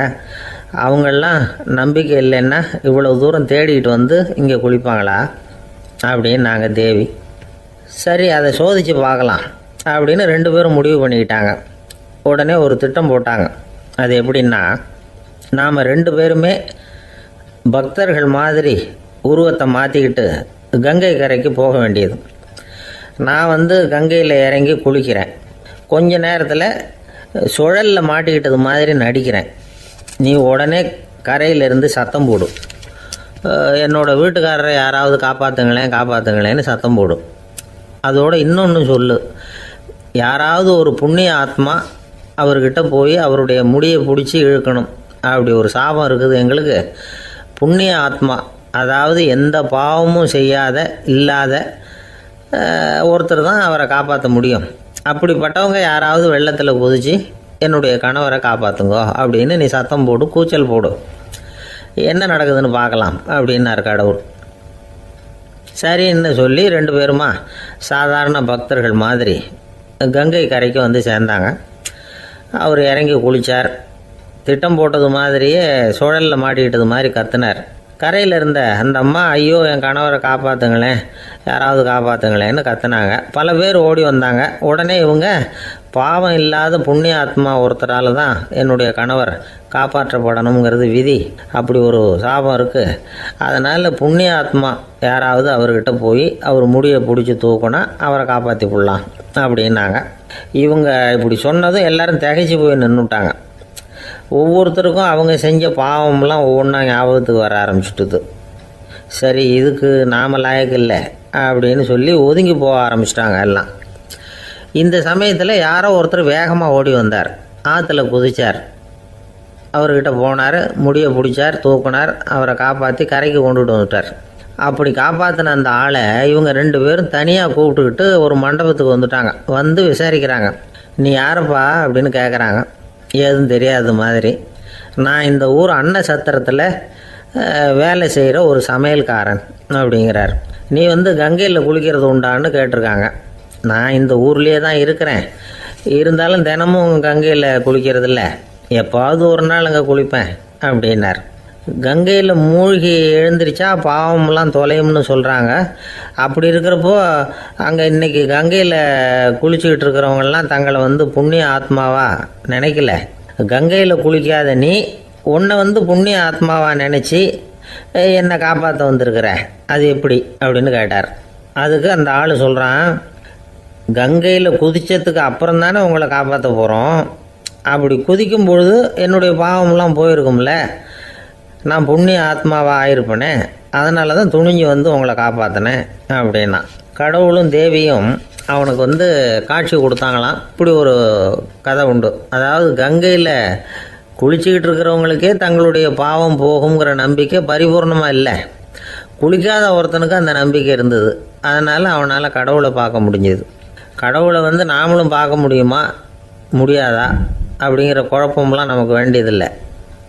அவங்களெலாம் நம்பிக்கை இல்லைன்னா இவ்வளவு தூரம் தேடிட்டு இங்கே குளிப்பாங்களா அப்படின்னு நாங்கள் தேவி. சரி, அதை சோதித்து பார்க்கலாம் அப்படின்னு 2 பேரும் முடிவு பண்ணிக்கிட்டாங்க. உடனே ஒரு திட்டம் போட்டாங்க. அது எப்படின்னா, நாம் 2 பேருமே பக்தர்கள் மாதிரி உருவத்தை மாற்றிக்கிட்டு கங்கை கரைக்கு போக வேண்டியது. நான் கங்கையில் இறங்கி குளிக்கிறேன். கொஞ்ச நேரத்தில் சுழலில் மாட்டிக்கிட்டது மாதிரி நடிக்கிறேன். நீ உடனே கரையிலேருந்து சத்தம் போடும். என்னோடய வீட்டுக்காரரை யாராவது காப்பாற்றுங்களேன்னு சத்தம் போடும். அதோடு இன்னொன்று சொல்லு, யாராவது ஒரு புண்ணிய ஆத்மா அவர்கிட்ட போய் அவருடைய முடியை பிடிச்சி இழுக்கணும். அப்படி ஒரு சாபம் இருக்குது எங்களுக்கு. புண்ணிய ஆத்மா, அதாவது எந்த பாவமும் செய்யாத இல்லாத ஒருத்தர் தான் அவரை காப்பாற்ற முடியும். அப்படிப்பட்டவங்க யாராவது வெள்ளத்தில் குதிச்சு என்னுடைய கணவரை காப்பாற்றுங்கோ அப்படின்னு நீ சத்தம் போடு, கூச்சல் போடு, என்ன நடக்குதுன்னு பார்க்கலாம் அப்படின்னார் கடவுள். சரின்னு சொல்லி 2 பேருமா சாதாரண பக்தர்கள் மாதிரி கங்கை கரைக்கு சேர்ந்தாங்க. அவர் இறங்கி குளித்தார். திட்டம் போட்டது மாதிரியே சுழலில் மாட்டிக்கிட்டது மாதிரி கத்துனார். கரையில் இருந்த அந்த அம்மா, ஐயோ என் கணவரை காப்பாற்றுங்களேன், யாராவது காப்பாற்றுங்களேன்னு கத்துனாங்க. பல பேர் ஓடி வந்தாங்க. உடனே இவங்க, பாவம் இல்லாத புண்ணிய ஆத்மா ஒருத்தரால் தான் என்னுடைய கணவர் காப்பாற்றப்படணுங்கிறது விதி, அப்படி ஒரு சாபம் இருக்குது, அதனால் புண்ணிய ஆத்மா யாராவது அவர்கிட்ட போய் அவர் முடியை பிடிச்சி தூக்கினா அவரை காப்பாற்றி விடலாம் அப்படின்னாங்க. இவங்க இப்படி சொன்னதும் எல்லாரும் திகைச்சு போய் நின்றுட்டாங்க. ஒவ்வொருத்தருக்கும் அவங்க செஞ்ச பாவம்லாம் ஒவ்வொன்றா ஞாபகத்துக்கு வர ஆரம்பிச்சுட்டுது. சரி, இதுக்கு நாம் லாயக்கு இல்லை அப்படின்னு சொல்லி ஒதுங்கி போக ஆரம்பிச்சிட்டாங்க எல்லாம். இந்த சமயத்தில் யாரோ ஒருத்தர் வேகமாக ஓடி வந்தார். ஆற்றுல குதிச்சார். அவர்கிட்ட போனார், முடியை பிடிச்சார், தூக்கினார், அவரை காப்பாற்றி கரைக்கு கொண்டுட்டு வந்துட்டார். அப்படி காப்பாற்றின அந்த ஆளை இவங்க 2 பேரும் தனியாக கூப்பிட்டுக்கிட்டு ஒரு மண்டபத்துக்கு வந்துட்டாங்க. விசாரிக்கிறாங்க. நீ யாரப்பா அப்படின்னு கேட்குறாங்க. ஏதும் தெரியாத மாதிரி. நான் இந்த ஊர் அன்ன சத்திரத்தில் வேலை செய்கிற ஒரு சமையல்காரன் அப்படிங்கிறார். நீ கங்கையில் குளிக்கிறது உண்டான்னு கேட்டிருக்காங்க. நான் இந்த ஊர்லேயே தான் இருக்கிறேன், இருந்தாலும் தினமும் கங்கையில் குளிக்கிறது இல்லை, எப்பாவது ஒரு நாள் அங்கே குளிப்பேன் அப்படின்னார். கங்கையில் மூழ்கி எழுந்திரிச்சா பாவமெல்லாம் தொலையும்னு சொல்கிறாங்க. அப்படி இருக்கிறப்போ அங்கே இன்றைக்கி கங்கையில் குளிச்சுக்கிட்டு இருக்கிறவங்கெல்லாம் தங்களை புண்ணிய ஆத்மாவாக நினைக்கல. கங்கையில் குளிக்காத நீ உன்னை புண்ணிய ஆத்மாவாக நினச்சி என்னை காப்பாற்ற வந்திருக்கிற, அது எப்படி அப்படின்னு கேட்டார். அதுக்கு அந்த ஆள் சொல்கிறான், கங்கையில் குதித்ததுக்கு அப்புறம் தானே உங்களை காப்பாற்ற போகிறோம். அப்படி குதிக்கும் பொழுது என்னுடைய பாவமெல்லாம் போயிருக்கும்ல, நான் புண்ணிய ஆத்மாவாக ஆயிருப்பேனே, அதனால தான் துணிஞ்சு உங்களை காப்பாற்றினேன் அப்படின்னா. கடவுளும் தேவியும் அவனுக்கு காட்சி கொடுத்தாங்களாம். இப்படி ஒரு கதை உண்டு. அதாவது கங்கையில் குளிச்சுக்கிட்டு இருக்கிறவங்களுக்கே தங்களுடைய பாவம் போகுங்கிற நம்பிக்கை பரிபூர்ணமாக இல்லை. குளிக்காத ஒருத்தனுக்கு அந்த நம்பிக்கை இருந்தது. அதனால் அவனால் கடவுளை பார்க்க முடிஞ்சது. கடவுளை நாமளும் பார்க்க முடியுமா முடியாதா அப்படிங்கிற குழப்பம்லாம் நமக்கு வேண்டியதில்லை.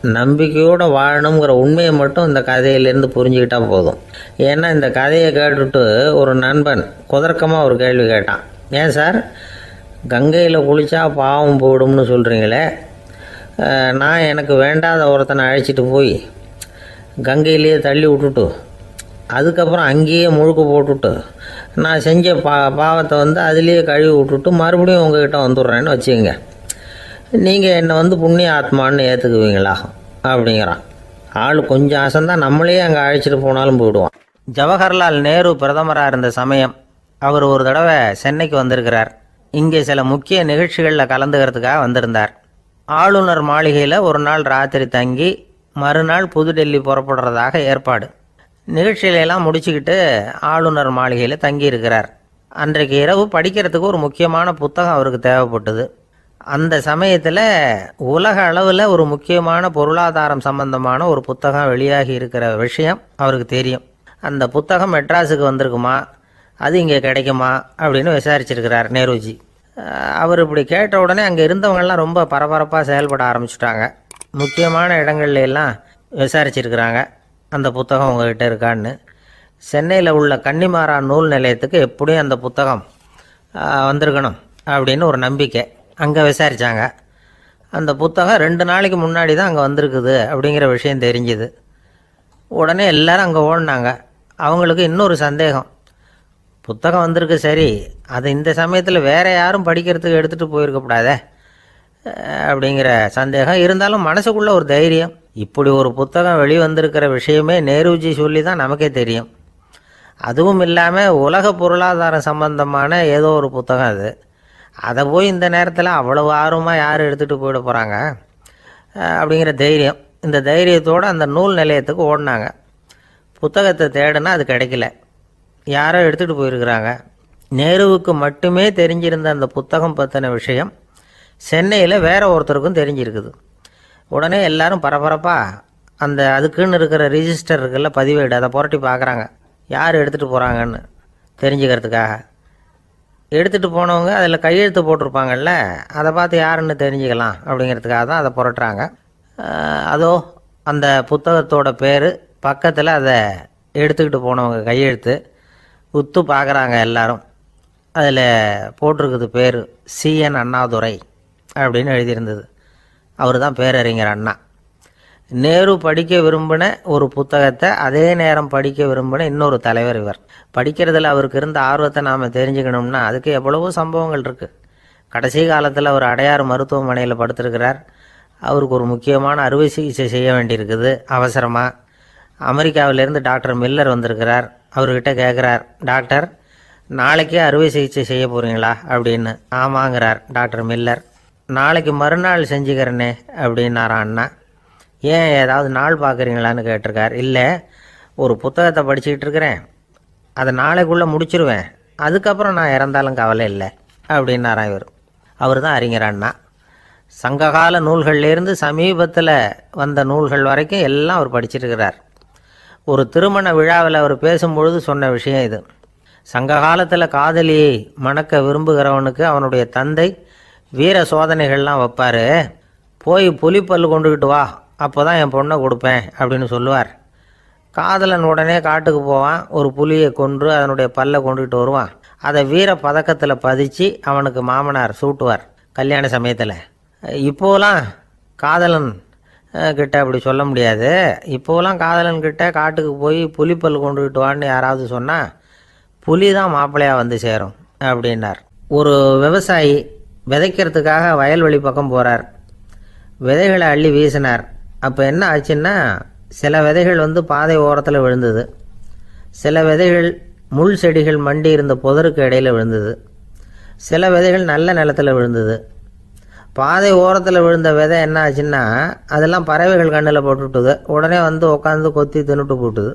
நம்பிக்கையோடு வாழணுங்கிற உண்மையை மட்டும் இந்த கதையிலேருந்து புரிஞ்சுக்கிட்டா போதும். ஏன்னா இந்த கதையை கேட்டுட்டு ஒரு நண்பன் குதர்க்கமாக ஒரு கேள்வி கேட்டான். ஏன் சார், கங்கையில் குளித்தா பாவம் போயிடும்னு சொல்கிறீங்களே, நான் எனக்கு வேண்டாத ஒருத்தனை அழைச்சிட்டு போய் கங்கையிலேயே தள்ளி விட்டுட்டு அதுக்கப்புறம் அங்கேயே முழுக்க போட்டுட்டு நான் செஞ்ச பாவத்தை அதுலேயே கழுவி விட்டுட்டு மறுபடியும் உங்ககிட்ட வந்துடுறேன்னு வச்சுக்கோங்க, நீங்கள் என்னை புண்ணிய ஆத்மான்னு ஏற்றுக்குவீங்களா அப்படிங்கிறான். ஆள் கொஞ்சம் அசந்தான் நம்மளே அங்கே அழைச்சிட்டு போனாலும் போயிடுவான். ஜவஹர்லால் நேரு பிரதமராக இருந்த சமயம் அவர் ஒரு தடவை சென்னைக்கு வந்திருக்கிறார். இங்கே சில முக்கிய நிகழ்ச்சிகளில் கலந்துக்கிறதுக்காக வந்திருந்தார். ஆளுநர் மாளிகையில் ஒரு நாள் ராத்திரி தங்கி மறுநாள் புதுடெல்லி புறப்படுறதாக ஏற்பாடு. நிகழ்ச்சியிலெல்லாம் முடிச்சுக்கிட்டு ஆளுநர் மாளிகையில் தங்கியிருக்கிறார். அன்றைக்கு இரவு படிக்கிறதுக்கு ஒரு முக்கியமான புத்தகம் அவருக்கு தேவைப்பட்டது. அந்த சமயத்தில் உலக அளவில் ஒரு முக்கியமான பொருளாதாரம் சம்பந்தமான ஒரு புத்தகம் வெளியாகி இருக்கிற விஷயம் அவருக்கு தெரியும். அந்த புத்தகம் மெட்ராஸுக்கு வந்திருக்குமா, அது இங்கே கிடைக்குமா அப்படின்னு விசாரிச்சிருக்கிறார் நேருஜி. அவர் இப்படி கேட்ட உடனே அங்கே இருந்தவங்கெல்லாம் ரொம்ப பரபரப்பாக செயல்பட ஆரம்பிச்சுட்டாங்க. முக்கியமான இடங்கள்ல எல்லாம் விசாரிச்சிருக்கிறாங்க அந்த புத்தகம் உங்ககிட்ட இருக்கான்னு. சென்னையில் உள்ள கன்னிமாரா நூல் நிலையத்துக்கு எப்படியும் அந்த புத்தகம் வந்திருக்கணும் அப்படின்னு ஒரு நம்பிக்கை. அங்கே விசாரித்தாங்க. அந்த புத்தகம் 2 நாளைக்கு முன்னாடி தான் அங்கே வந்திருக்குது அப்படிங்கிற விஷயம் தெரிஞ்சுது. உடனே எல்லோரும் அங்கே ஓடினாங்க. அவங்களுக்கு இன்னொரு சந்தேகம், புத்தகம் வந்திருக்கு சரி, அது இந்த சமயத்தில் வேறு யாரும் படிக்கிறதுக்கு எடுத்துகிட்டு போயிருக்கக்கூடாதே அப்படிங்கிற சந்தேகம். இருந்தாலும் மனசுக்குள்ளே ஒரு தைரியம், இப்படி ஒரு புத்தகம் வெளிவந்திருக்கிற விஷயமே நேருஜி சொல்லி தான் நமக்கே தெரியும். அதுவும் இல்லாமல் உலக பொருளாதாரம் சம்பந்தமான ஏதோ ஒரு புத்தகம் அது, அதை போய் இந்த நேரத்தில் அவ்வளவு ஆர்வமாக யார் எடுத்துகிட்டு போயிட போகிறாங்க அப்படிங்கிற தைரியம். இந்த தைரியத்தோடு அந்த நூல் நிலையத்துக்கு ஓடினாங்க. புத்தகத்தை தேடினா அது கிடைக்கல, யாரோ எடுத்துகிட்டு போயிருக்கிறாங்க. நேருவுக்கு மட்டுமே தெரிஞ்சிருந்த அந்த புத்தகம் பற்றின விஷயம் சென்னையில் வேற ஒருத்தருக்கும் தெரிஞ்சிருக்குது. உடனே எல்லாரும் பரபரப்பாக அதுக்குன்னு இருக்கிற ரிஜிஸ்டர் இருக்குல்ல, பதிவேடு, அதை புரட்டி பார்க்குறாங்க யார் எடுத்துகிட்டு போகிறாங்கன்னு தெரிஞ்சுக்கிறதுக்காக. எடுத்துகிட்டு போனவங்க அதில் கையெழுத்து போட்டிருப்பாங்கல்ல, அதை பார்த்து யாருன்னு தெரிஞ்சுக்கலாம் அப்படிங்கிறதுக்காக தான் அதை புரட்டுறாங்க. அதோ அந்த புத்தகத்தோட பேர் பக்கத்தில் அதை எடுத்துக்கிட்டு போனவங்க கையெழுத்து உத்து பார்க்குறாங்க எல்லாரும். அதில் போட்டிருக்குது பேர் CN அண்ணாதுரை அப்படின்னு எழுதியிருந்தது. அவர் தான் பேரறிஞர் அண்ணா. நேரு படிக்க விரும்பின ஒரு புத்தகத்தை அதே நேரம் படிக்க விரும்பின இன்னொரு தலைவர் இவர். படிக்கிறதுல அவருக்கு இருந்த ஆர்வத்தை நாம் தெரிஞ்சுக்கணும்னா அதுக்கு எவ்வளவோ சம்பவங்கள் இருக்குது. கடைசி காலத்தில் அவர் அடையாறு மருத்துவமனையில் படுத்திருக்கிறார். அவருக்கு ஒரு முக்கியமான அறுவை சிகிச்சை செய்ய வேண்டியிருக்குது அவசரமாக. அமெரிக்காவிலேருந்து டாக்டர் மில்லர் வந்திருக்கிறார். அவர்கிட்ட கேட்குறார், டாக்டர் நாளைக்கே அறுவை சிகிச்சை செய்ய போகிறீங்களா அப்படின்னு. ஆமாங்கிறார் டாக்டர் மில்லர். நாளைக்கு மறுநாள் செஞ்சுக்கிறேனே அப்படின்னாரான் அண்ணா. ஏன் ஏதாவது நாள் பார்க்குறீங்களான்னு கேட்டிருக்கார். இல்லை, ஒரு புத்தகத்தை படிச்சுக்கிட்டு இருக்கிறேன், அதை நாளைக்குள்ளே முடிச்சிருவேன், அதுக்கப்புறம் நான் இறந்தாலும் கவலை இல்லை அப்படின்னாரான் இவர். அவர் தான் அறிஞர் அண்ணா. சங்ககால நூல்கள்லேருந்து சமீபத்தில் வந்த நூல்கள் வரைக்கும் எல்லாம் அவர் படிச்சிருக்கிறார். ஒரு திருமண விழாவில் அவர் பேசும்பொழுது சொன்ன விஷயம் இது. சங்க காலத்தில் காதலியை மணக்க விரும்புகிறவனுக்கு அவனுடைய தந்தை வீர சோதனைகள்லாம் வைப்பார். போய் புலிப்பல் கொண்டுக்கிட்டு வா, அப்போ தான் என் பொண்ணை கொடுப்பேன் அப்படின்னு சொல்லுவார். காதலன் உடனே காட்டுக்கு போவான், ஒரு புலியை கொன்று அதனுடைய பல்லை கொண்டுக்கிட்டு வருவான். அதை வீர பதக்கத்தில் பதிச்சு அவனுக்கு மாமனார் சூட்டுவார் கல்யாண சமயத்தில். இப்போலாம் காதலன் கிட்ட அப்படி சொல்ல முடியாது. இப்போலாம் காதலன்கிட்ட காட்டுக்கு போய் புலிப்பல் கொண்டுக்கிட்டு வான்னு யாராவது சொன்னால் புலி தான் மாப்பிள்ளையாக வந்து சேரும் அப்படின்னார். ஒரு விவசாயி விதைக்கிறதுக்காக வயல்வெளி பக்கம் போகிறார். விதைகளை அள்ளி வீசினார். அப்போ என்ன ஆச்சுன்னா, சில விதைகள் பாதை ஓரத்தில் விழுந்தது, சில விதைகள் முள் செடிகள் மண்டி இருந்த புதருக்கு இடையில் விழுந்தது, சில விதைகள் நல்ல நிலத்தில் விழுந்தது. பாதை ஓரத்தில் விழுந்த விதை என்ன ஆச்சுன்னா, அதெல்லாம் பறவைகள் கண்ணில் போட்டுவிட்டுது. உடனே உட்காந்து கொத்தி தின்னுட்டு போட்டுது.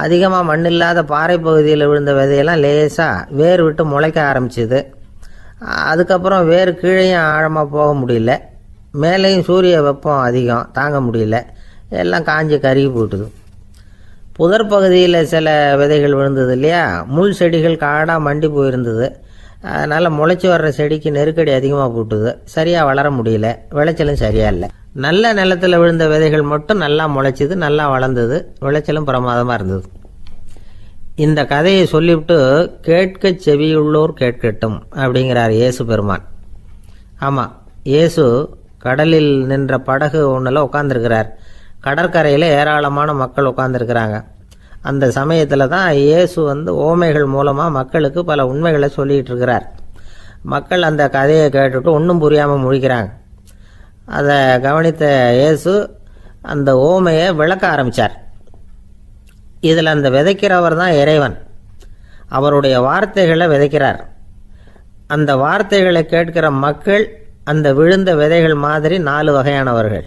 அதிகமாக மண் இல்லாத பாறை பகுதியில் விழுந்த விதையெல்லாம் லேசாக வேர் விட்டு முளைக்க ஆரம்பிச்சுது. அதுக்கப்புறம் வேர் கீழேயும் ஆழமாக போக முடியல, மேலேயும் சூரிய வெப்பம் அதிகம் தாங்க முடியல, எல்லாம் காஞ்சி கருகி போட்டுது. புதர் பகுதியில் சில விதைகள் விழுந்தது இல்லையா, முள் செடிகள் காடாக மண்டி போயிருந்தது. அதனால் முளைச்சி வர்ற செடிக்கு நெருக்கடி அதிகமாக போட்டுது, சரியாக வளர முடியல, விளைச்சலும் சரியா இல்லை. நல்ல நிலத்தில் விழுந்த விதைகள் மட்டும் நல்லா முளைச்சிது, நல்லா வளர்ந்தது, விளைச்சலும் பிரமாதமாக இருந்தது. இந்த கதையை சொல்லிவிட்டு கேட்க செவியுள்ளோர் கேட்கட்டும் அப்படிங்கிறார் இயேசு பெருமான். ஆமாம், இயேசு கடலில் நின்ற படகு ஒன்றில் உட்காந்துருக்கிறார். கடற்கரையில் ஏராளமான மக்கள் உட்காந்துருக்கிறாங்க. அந்த சமயத்தில் தான் இயேசு ஓமைகள் மூலமாக மக்களுக்கு பல உண்மைகளை சொல்லிகிட்டு இருக்கிறார். மக்கள் அந்த கதையை கேட்டுட்டு ஒன்றும் புரியாமல் முழிக்கிறாங்க. அதை கவனித்த இயேசு அந்த ஓமையை விளக்க ஆரம்பித்தார். இதில் அந்த விதைக்கிறவர் தான் இறைவன். அவருடைய வார்த்தைகளை விதைக்கிறார். அந்த வார்த்தைகளை கேட்கிற மக்கள் அந்த விழுந்த விதைகள் மாதிரி 4 வகையானவர்கள்.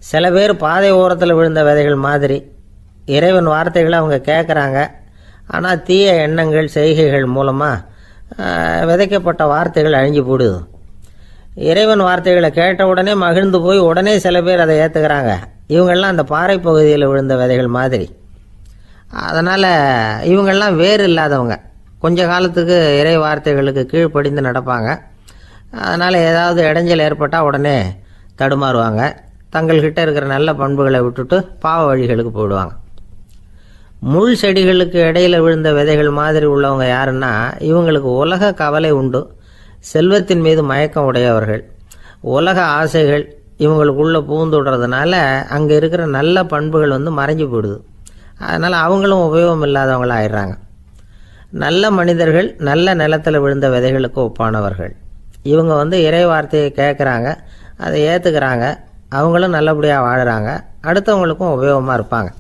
சில பேர் பாதை ஓரத்தில் விழுந்த விதைகள் மாதிரி இறைவன் வார்த்தைகளை அவங்க கேட்குறாங்க. ஆனால் தீய எண்ணங்கள் செய்கைகள் மூலமாக விதைக்கப்பட்ட வார்த்தைகள் அழிஞ்சு போடுது. இறைவன் வார்த்தைகளை கேட்ட உடனே மகிழ்ந்து போய் உடனே சில பேர் அதை ஏற்றுக்கிறாங்க. இவங்கெல்லாம் அந்த பாறை பகுதியில் விழுந்த விதைகள் மாதிரி. அதனால் இவங்கெல்லாம் வேறு இல்லாதவங்க, கொஞ்ச காலத்துக்கு இறை வார்த்தைகளுக்கு கீழ்ப்படிந்து நடப்பாங்க. அதனால் ஏதாவது இடைஞ்சல் ஏற்பட்டால் உடனே தடுமாறுவாங்க. தங்கள்கிட்ட இருக்கிற நல்ல பண்புகளை விட்டுட்டு பாவ வழிகளுக்கு போயிடுவாங்க. முள் செடிகளுக்கு இடையில் விழுந்த விதைகள் மாதிரி உள்ளவங்க யாருன்னா, இவங்களுக்கு உலக கவலை உண்டு, செல்வத்தின் மீது மயக்கம் உடையவர்கள். உலக ஆசைகள் இவங்களுக்குள்ளே பூந்துடுறதுனால அங்கே இருக்கிற நல்ல பண்புகள் மறைஞ்சு போயிடுது. அதனால் அவங்களும் உபயோகம் இல்லாதவங்களாக ஆயிடுறாங்க. நல்ல மனிதர்கள் நல்ல நிலத்தில் விழுந்த விதைகளுக்கு ஒப்பானவர்கள். இவங்க இறை வார்த்தையை கேட்குறாங்க, அதை ஏற்றுக்கிறாங்க, அவங்களும் நல்லபடியாக வாழுறாங்க, அடுத்தவங்களுக்கும் உபயோகமாக இருப்பாங்க.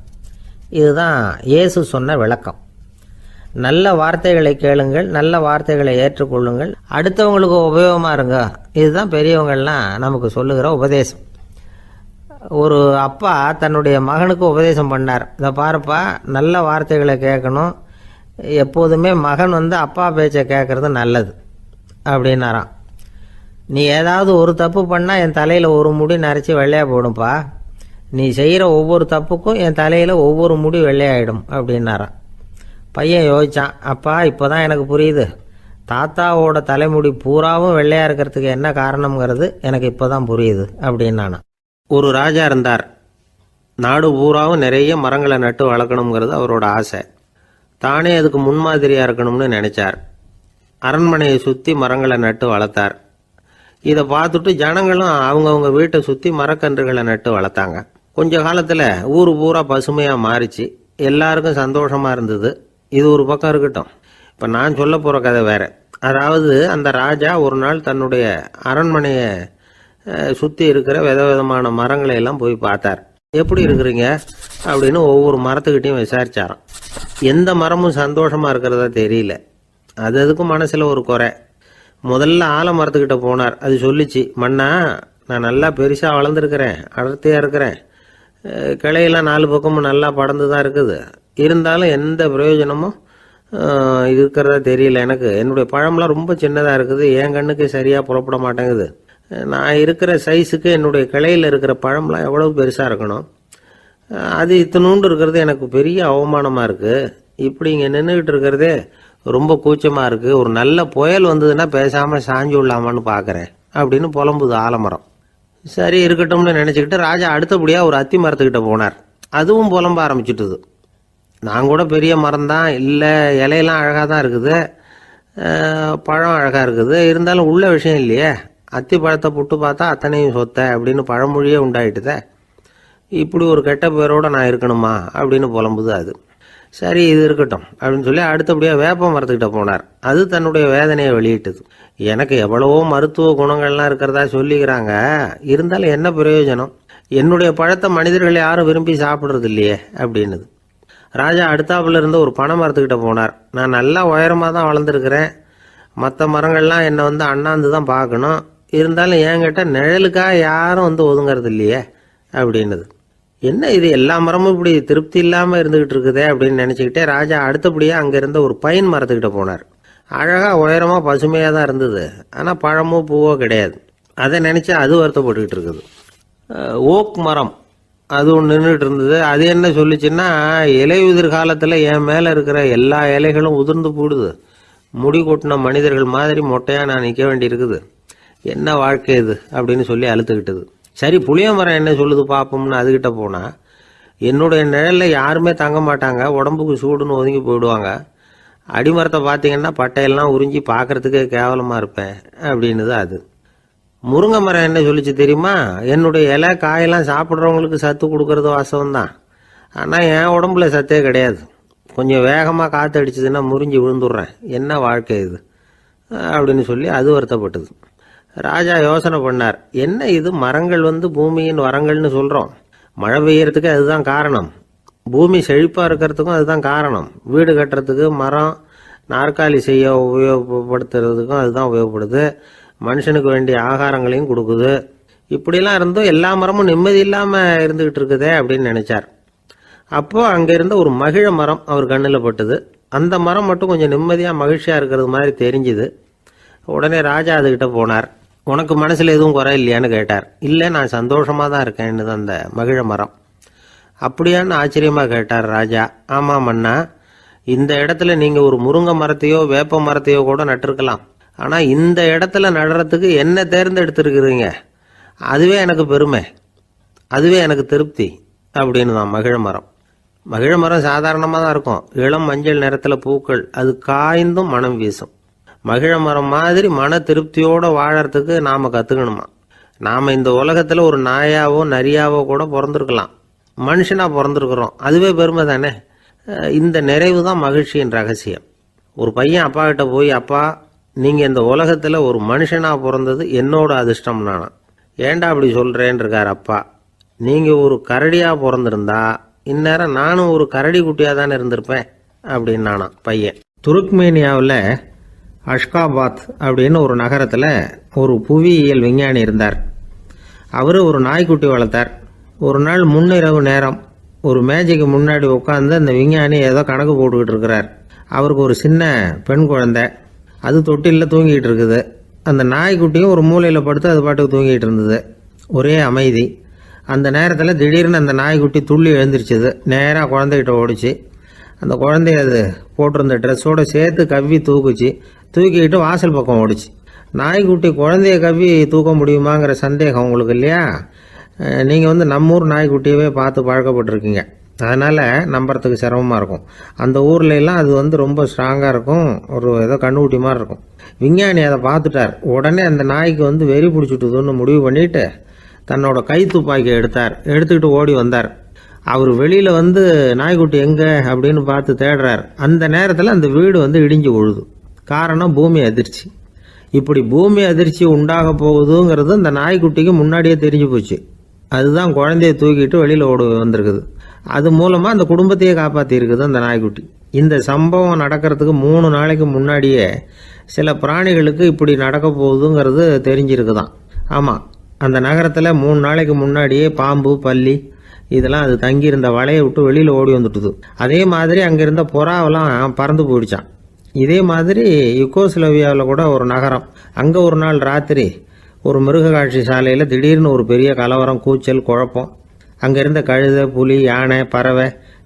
இதுதான் இயேசு சொன்ன விளக்கம். நல்ல வார்த்தைகளை கேளுங்கள், நல்ல வார்த்தைகளை ஏற்றுக்கொள்ளுங்கள், அடுத்தவங்களுக்கு உபயோகமாக இருங்க. இதுதான் பெரியவங்கள்லாம் நமக்கு சொல்லுகிற உபதேசம். ஒரு அப்பா தன்னுடைய மகனுக்கு உபதேசம் பண்ணார். இதை பாருப்பா, நல்ல வார்த்தைகளை கேட்கணும், எப்போதுமே மகன் அப்பா பேச்சை கேட்கறது நல்லது அப்படின்னாராம். நீ ஏதாவது ஒரு தப்பு பண்ணால் என் தலையில் ஒரு முடி நரைச்சி வெள்ளையாக போடும்பா, நீ செய்கிற ஒவ்வொரு தப்புக்கும் என் தலையில் ஒவ்வொரு முடி வெள்ளையாயிடும் அப்படின்னாராம். பையன் யோசிச்சான், அப்பா இப்போ தான் எனக்கு புரியுது, தாத்தாவோட தலைமுடி பூராவும் வெள்ளையாக இருக்கிறதுக்கு என்ன காரணம்ங்கிறது எனக்கு இப்போ தான் புரியுது அப்படின்னானா. ஒரு ராஜா இருந்தார். நாடு பூராவும் நிறைய மரங்களை நட்டு வளர்க்கணுங்கிறது அவரோட ஆசை. தானே அதுக்கு முன்மாதிரியாக இருக்கணும்னு நினைச்சார். அரண்மனையை சுற்றி மரங்களை நட்டு வளர்த்தார். இதை பார்த்துட்டு ஜனங்களும் அவங்கவுங்க வீட்டை சுற்றி மரக்கன்றுகளை நட்டு வளர்த்தாங்க. கொஞ்ச காலத்தில் ஊர் பூரா பசுமையாக மாறிச்சு. எல்லாருக்கும் சந்தோஷமாக இருந்தது. இது ஒரு பக்கம் இருக்கட்டும், இப்போ நான் சொல்ல போகிற கதை வேறு. அதாவது அந்த ராஜா ஒரு நாள் தன்னுடைய அரண்மனையை சுற்றி இருக்கிற விதவிதமான மரங்களை எல்லாம் போய் பார்த்தார். எப்படி இருக்கிறீங்க அப்படின்னு ஒவ்வொரு மரத்துக்கிட்டையும் விசாரிச்சாராம். எந்த மரமும் சந்தோஷமாக இருக்கிறதா தெரியல. அது அதுக்கும் மனசில் ஒரு குறை. முதல்ல ஆலமரத்துக்கிட்ட போனார். அது சொல்லிச்சு, மண்ணா, நான் நல்லா பெருசாக வளர்ந்துருக்கிறேன், அடர்த்தியாக இருக்கிறேன், கிளையெல்லாம் 4 பக்கமும் நல்லா படர்ந்து தான் இருக்குது, இருந்தாலும் எந்த பிரயோஜனமும் இருக்கிறதா தெரியல எனக்கு. என்னுடைய பழம்லாம் ரொம்ப சின்னதாக இருக்குது, என் கண்ணுக்கு சரியாக புறப்பட மாட்டேங்குது. நான் இருக்கிற சைஸுக்கு என்னுடைய கிளையில் இருக்கிற பழம்லாம் எவ்வளவு பெருசாக இருக்கணும், அது இத்தனூண்டு இருக்கிறது எனக்கு பெரிய அவமானமாக இருக்குது. இப்படி இங்கே நின்றுக்கிட்டு இருக்கிறதே ரொம்ப கூச்சமாக இருக்குது. ஒரு நல்ல புயல் வந்ததுன்னா பேசாமல் சாஞ்சு விடலாமான்னு பார்க்குறேன் அப்படின்னு புலம்புது ஆலமரம். சரி இருக்கட்டும்னு நினச்சிக்கிட்டு ராஜா அடுத்தபடியாக ஒரு அத்தி மரத்துக்கிட்ட போனார். அதுவும் புலம்ப ஆரம்பிச்சுட்டுது. நான் கூட பெரிய மரம் தான், இல்லை இலையெல்லாம் அழகாக தான் இருக்குது, பழம் அழகாக இருக்குது, இருந்தாலும் உள்ள விஷயம் இல்லையே, அத்தி பழத்தை புட்டு பார்த்தா அத்தனையும் சொத்த அப்படின்னு பழமொழியே உண்டாயிட்டுதே, இப்படி ஒரு கெட்ட பேரோடு நான் இருக்கணுமா அப்படின்னு புலம்புது அது. சரி இது இருக்கட்டும் அப்படின்னு சொல்லி அடுத்தபடியாக வேப்ப மரத்துக்கிட்ட போனார். அது தன்னுடைய வேதனையை வெளியிட்டது. எனக்கு எவ்வளவோ மருத்துவ குணங்கள்லாம் இருக்கிறதா சொல்லிக்கிறாங்க, இருந்தாலும் என்ன பிரயோஜனம், என்னுடைய பழத்தை மனிதர்கள் யாரும் விரும்பி சாப்பிட்றது இல்லையே அப்படின்னுது. ராஜா அடுத்தாப்புல இருந்த ஒரு பனை மரத்துக்கிட்ட போனார். நான் நல்லா உயரமாக தான் வளர்ந்துருக்கிறேன், மற்ற மரங்கள்லாம் என்னை அண்ணாந்து தான் பார்க்கணும், இருந்தாலும் என்கிட்ட நிழலுக்காக யாரும் ஒதுங்கிறது இல்லையே அப்படின்னுது. என்ன இது, எல்லா மரமும் இப்படி திருப்தி இல்லாமல் இருந்துகிட்டு இருக்குதே அப்படின்னு நினச்சிக்கிட்டே ராஜா அடுத்தபடியாக அங்கே இருந்த ஒரு பைன் மரத்துக்கிட்ட போனார். அழகாக உயரமாக பசுமையாக தான் இருந்தது, ஆனால் பழமோ பூவோ கிடையாது. அதை நினச்சி அது வருத்தப்பட்டுக்கிட்டு இருக்குது. ஓக் மரம் அது ஒன்று நின்றுட்டு இருந்தது. அது என்ன சொல்லிச்சுன்னா, இலை உதிர் காலத்தில் என் மேலே இருக்கிற எல்லா இலைகளும் உதிர்ந்து போடுது, முடி கொட்டின மனிதர்கள் மாதிரி மொட்டையாக நான் நிற்க வேண்டி இருக்குது. என்ன வாழ்க்கை இது அப்படின்னு சொல்லி அழுத்துக்கிட்டது. சரி, புளிய மரம் என்ன சொல்லுது பார்ப்போம்னு அதுகிட்ட போனால், என்னுடைய நிழலில் யாருமே தங்க மாட்டாங்க, உடம்புக்கு சூடுன்னு ஒதுங்கி போயிடுவாங்க. அடிமரத்தை பார்த்தீங்கன்னா பட்டையெல்லாம் உறிஞ்சி பார்க்கறதுக்கே கேவலமாக இருப்பேன் அப்படின்னுது அது. முருங்கை மரம் என்ன சொல்லிச்சு தெரியுமா? என்னுடைய இலை காயெல்லாம் சாப்பிட்றவங்களுக்கு சத்து கொடுக்கறது வாசவம்தான், ஆனால் என் உடம்புல சத்தே கிடையாது. கொஞ்சம் வேகமாக காற்று அடிச்சதுன்னா முறிஞ்சி விழுந்துடுறேன். என்ன வாழ்க்கை இது அப்படின்னு சொல்லி அது வருத்தப்பட்டது. ராஜா யோசனை பண்ணார். என்ன இது, மரங்கள் பூமியின் வரங்கள்னு சொல்கிறோம். மழை பெய்யறதுக்கு அதுதான் காரணம். பூமி செழிப்பாக இருக்கிறதுக்கும் அதுதான் காரணம். வீடு கட்டுறதுக்கு மரம், நாற்காலி செய்ய உபயோகப்படுத்துறதுக்கும் அதுதான் உபயோகப்படுது. மனுஷனுக்கு வேண்டிய ஆகாரங்களையும் கொடுக்குது. இப்படிலாம் இருந்தும் எல்லா மரமும் நிம்மதி இல்லாமல் இருந்துகிட்டு இருக்குதே அப்படின்னு நினைச்சார். அப்போ அங்கே இருந்த ஒரு மகிழ மரம் அவர் கண்ணில் பட்டுது. அந்த மரம் மட்டும் கொஞ்சம் நிம்மதியாக மகிழ்ச்சியாக இருக்கிறது மாதிரி தெரிஞ்சுது. உடனே ராஜா அதுகிட்ட போனார். உனக்கு மனசில் எதுவும் குறை இல்லையான்னு கேட்டார். இல்லை, நான் சந்தோஷமாக தான் இருக்கேன்னு அந்த மகிழ மரம். அப்படியான்னு ஆச்சரியமாக கேட்டார் ராஜா. ஆமாம் மன்னா, இந்த இடத்துல நீங்கள் ஒரு முருங்கை மரத்தையோ வேப்ப மரத்தையோ கூட நட்டிருக்கலாம். ஆனால் இந்த இடத்துல நடுறதுக்கு என்ன தேர்ந்தெடுத்துருக்குறீங்க, அதுவே எனக்கு பெருமை, அதுவே எனக்கு திருப்தி அப்படின்னு தான் மகிழ மரம். மகிழ மரம் சாதாரணமாக தான் இருக்கும். இளம் மஞ்சள் நிறத்தில் பூக்கள், அது காய்ந்தும் மனம் வீசும். மகிழ மரம் மாதிரி மன திருப்தியோடு வாழறதுக்கு நாம் கற்றுக்கணுமா. நாம் இந்த உலகத்தில் ஒரு நாயாவோ நரியாவோ கூட பிறந்திருக்கலாம், மனுஷனாக பிறந்திருக்கிறோம், அதுவே பெருமை தானே. இந்த நிறைவு தான் மகிழ்ச்சியின் ரகசியம். ஒரு பையன் அப்பா கிட்ட போய், அப்பா நீங்கள் இந்த உலகத்தில் ஒரு மனுஷனாக பிறந்தது என்னோட அதிர்ஷ்டம் நானா. ஏண்டா அப்படி சொல்கிறேன்னு இருக்கார் அப்பா. நீங்கள் ஒரு கரடியாக பிறந்திருந்தா இந்நேரம் நானும் ஒரு கரடி குட்டியாக தானே இருந்திருப்பேன் அப்படின்னு நானா பையன். துருக்மேனியாவில் அஷ்காபாத் அப்படின்னு ஒரு நகரத்தில் ஒரு புவியியல் விஞ்ஞானி இருந்தார். அவர் ஒரு நாய்க்குட்டி வளர்த்தார். ஒரு நாள் முன்னிரவு நேரம் ஒரு மேஜைக்கு முன்னாடி உட்காந்து அந்த விஞ்ஞானி ஏதோ கணக்கு போட்டுக்கிட்டு இருக்கிறார். அவருக்கு ஒரு சின்ன பெண் குழந்தை, அது தொட்டிலில் தூங்கிட்டு இருக்குது. அந்த நாய்க்குட்டியும் ஒரு மூலையில் படுத்து அது பாட்டுக்கு தூங்கிட்டு இருந்தது. ஒரே அமைதி. அந்த நேரத்தில் திடீர்னு அந்த நாய்க்குட்டி துள்ளி எழுந்திரிச்சது. நேராக குழந்தைகிட்ட ஓடிச்சு. அந்த குழந்தைய அது போட்டிருந்த ட்ரெஸ்ஸோடு சேர்த்து கவ்வி தூக்கிக்கிட்டு வாசல் பக்கம் ஓடிச்சு. நாய்க்குட்டி குழந்தைய கவ்வி தூக்க முடியுமாங்கிற சந்தேகம் உங்களுக்கு இல்லையா? நீங்கள் நம்மூர் நாய்க்குட்டியவே பார்த்து பழக்கப்பட்டிருக்கீங்க, அதனால் நம்புறதுக்கு சிரமமாக இருக்கும். அந்த ஊர்ல எல்லாம் அது ரொம்ப ஸ்ட்ராங்காக இருக்கும், ஒரு ஏதோ கண்ணுக்குட்டி மாதிரி இருக்கும். விஞ்ஞானி அதை பார்த்துட்டார். உடனே அந்த நாய்க்கு வெறி பிடிச்சிட்டுதுன்னு முடிவு பண்ணிட்டு தன்னோட கை துப்பாக்கி எடுத்துக்கிட்டு ஓடி வந்தார். அவர் வெளியில் நாய்க்குட்டி எங்கே அப்படின்னு பார்த்து தேடுறார். அந்த நேரத்தில் அந்த வீடு இடிஞ்சு விழுது. காரணம் பூமி அதிர்ச்சி. இப்படி பூமி அதிர்ச்சி உண்டாக போகுதுங்கிறது அந்த நாய்க்குட்டிக்கு முன்னாடியே தெரிஞ்சு போச்சு. அதுதான் குழந்தைய தூக்கிட்டு வெளியில் ஓடி வந்திருக்குது. அது மூலமாக அந்த குடும்பத்தையே காப்பாற்றிருக்குது அந்த நாய்க்குட்டி. இந்த சம்பவம் நடக்கிறதுக்கு 3 நாளைக்கு முன்னாடியே சில பிராணிகளுக்கு இப்படி நடக்க போகுதுங்கிறது தெரிஞ்சிருக்குதான். ஆமாம், அந்த நகரத்தில் 3 நாளைக்கு முன்னாடியே பாம்பு, பல்லி இதெல்லாம் அது தங்கியிருந்த வலையை விட்டு வெளியில் ஓடி வந்துட்டுது. அதே மாதிரி அங்கிருந்த புறாவெல்லாம் பறந்து போயிடுச்சான். இதே மாதிரி யுகோஸ்லோவியாவில் கூட ஒரு நகரம், அங்கே ஒரு நாள் ராத்திரி ஒரு மிருக காட்சி சாலையில் திடீர்னு ஒரு பெரிய கலவரம், கூச்சல், குழப்பம். அங்கே இருந்த கழுதை, புலி, யானை, பறவை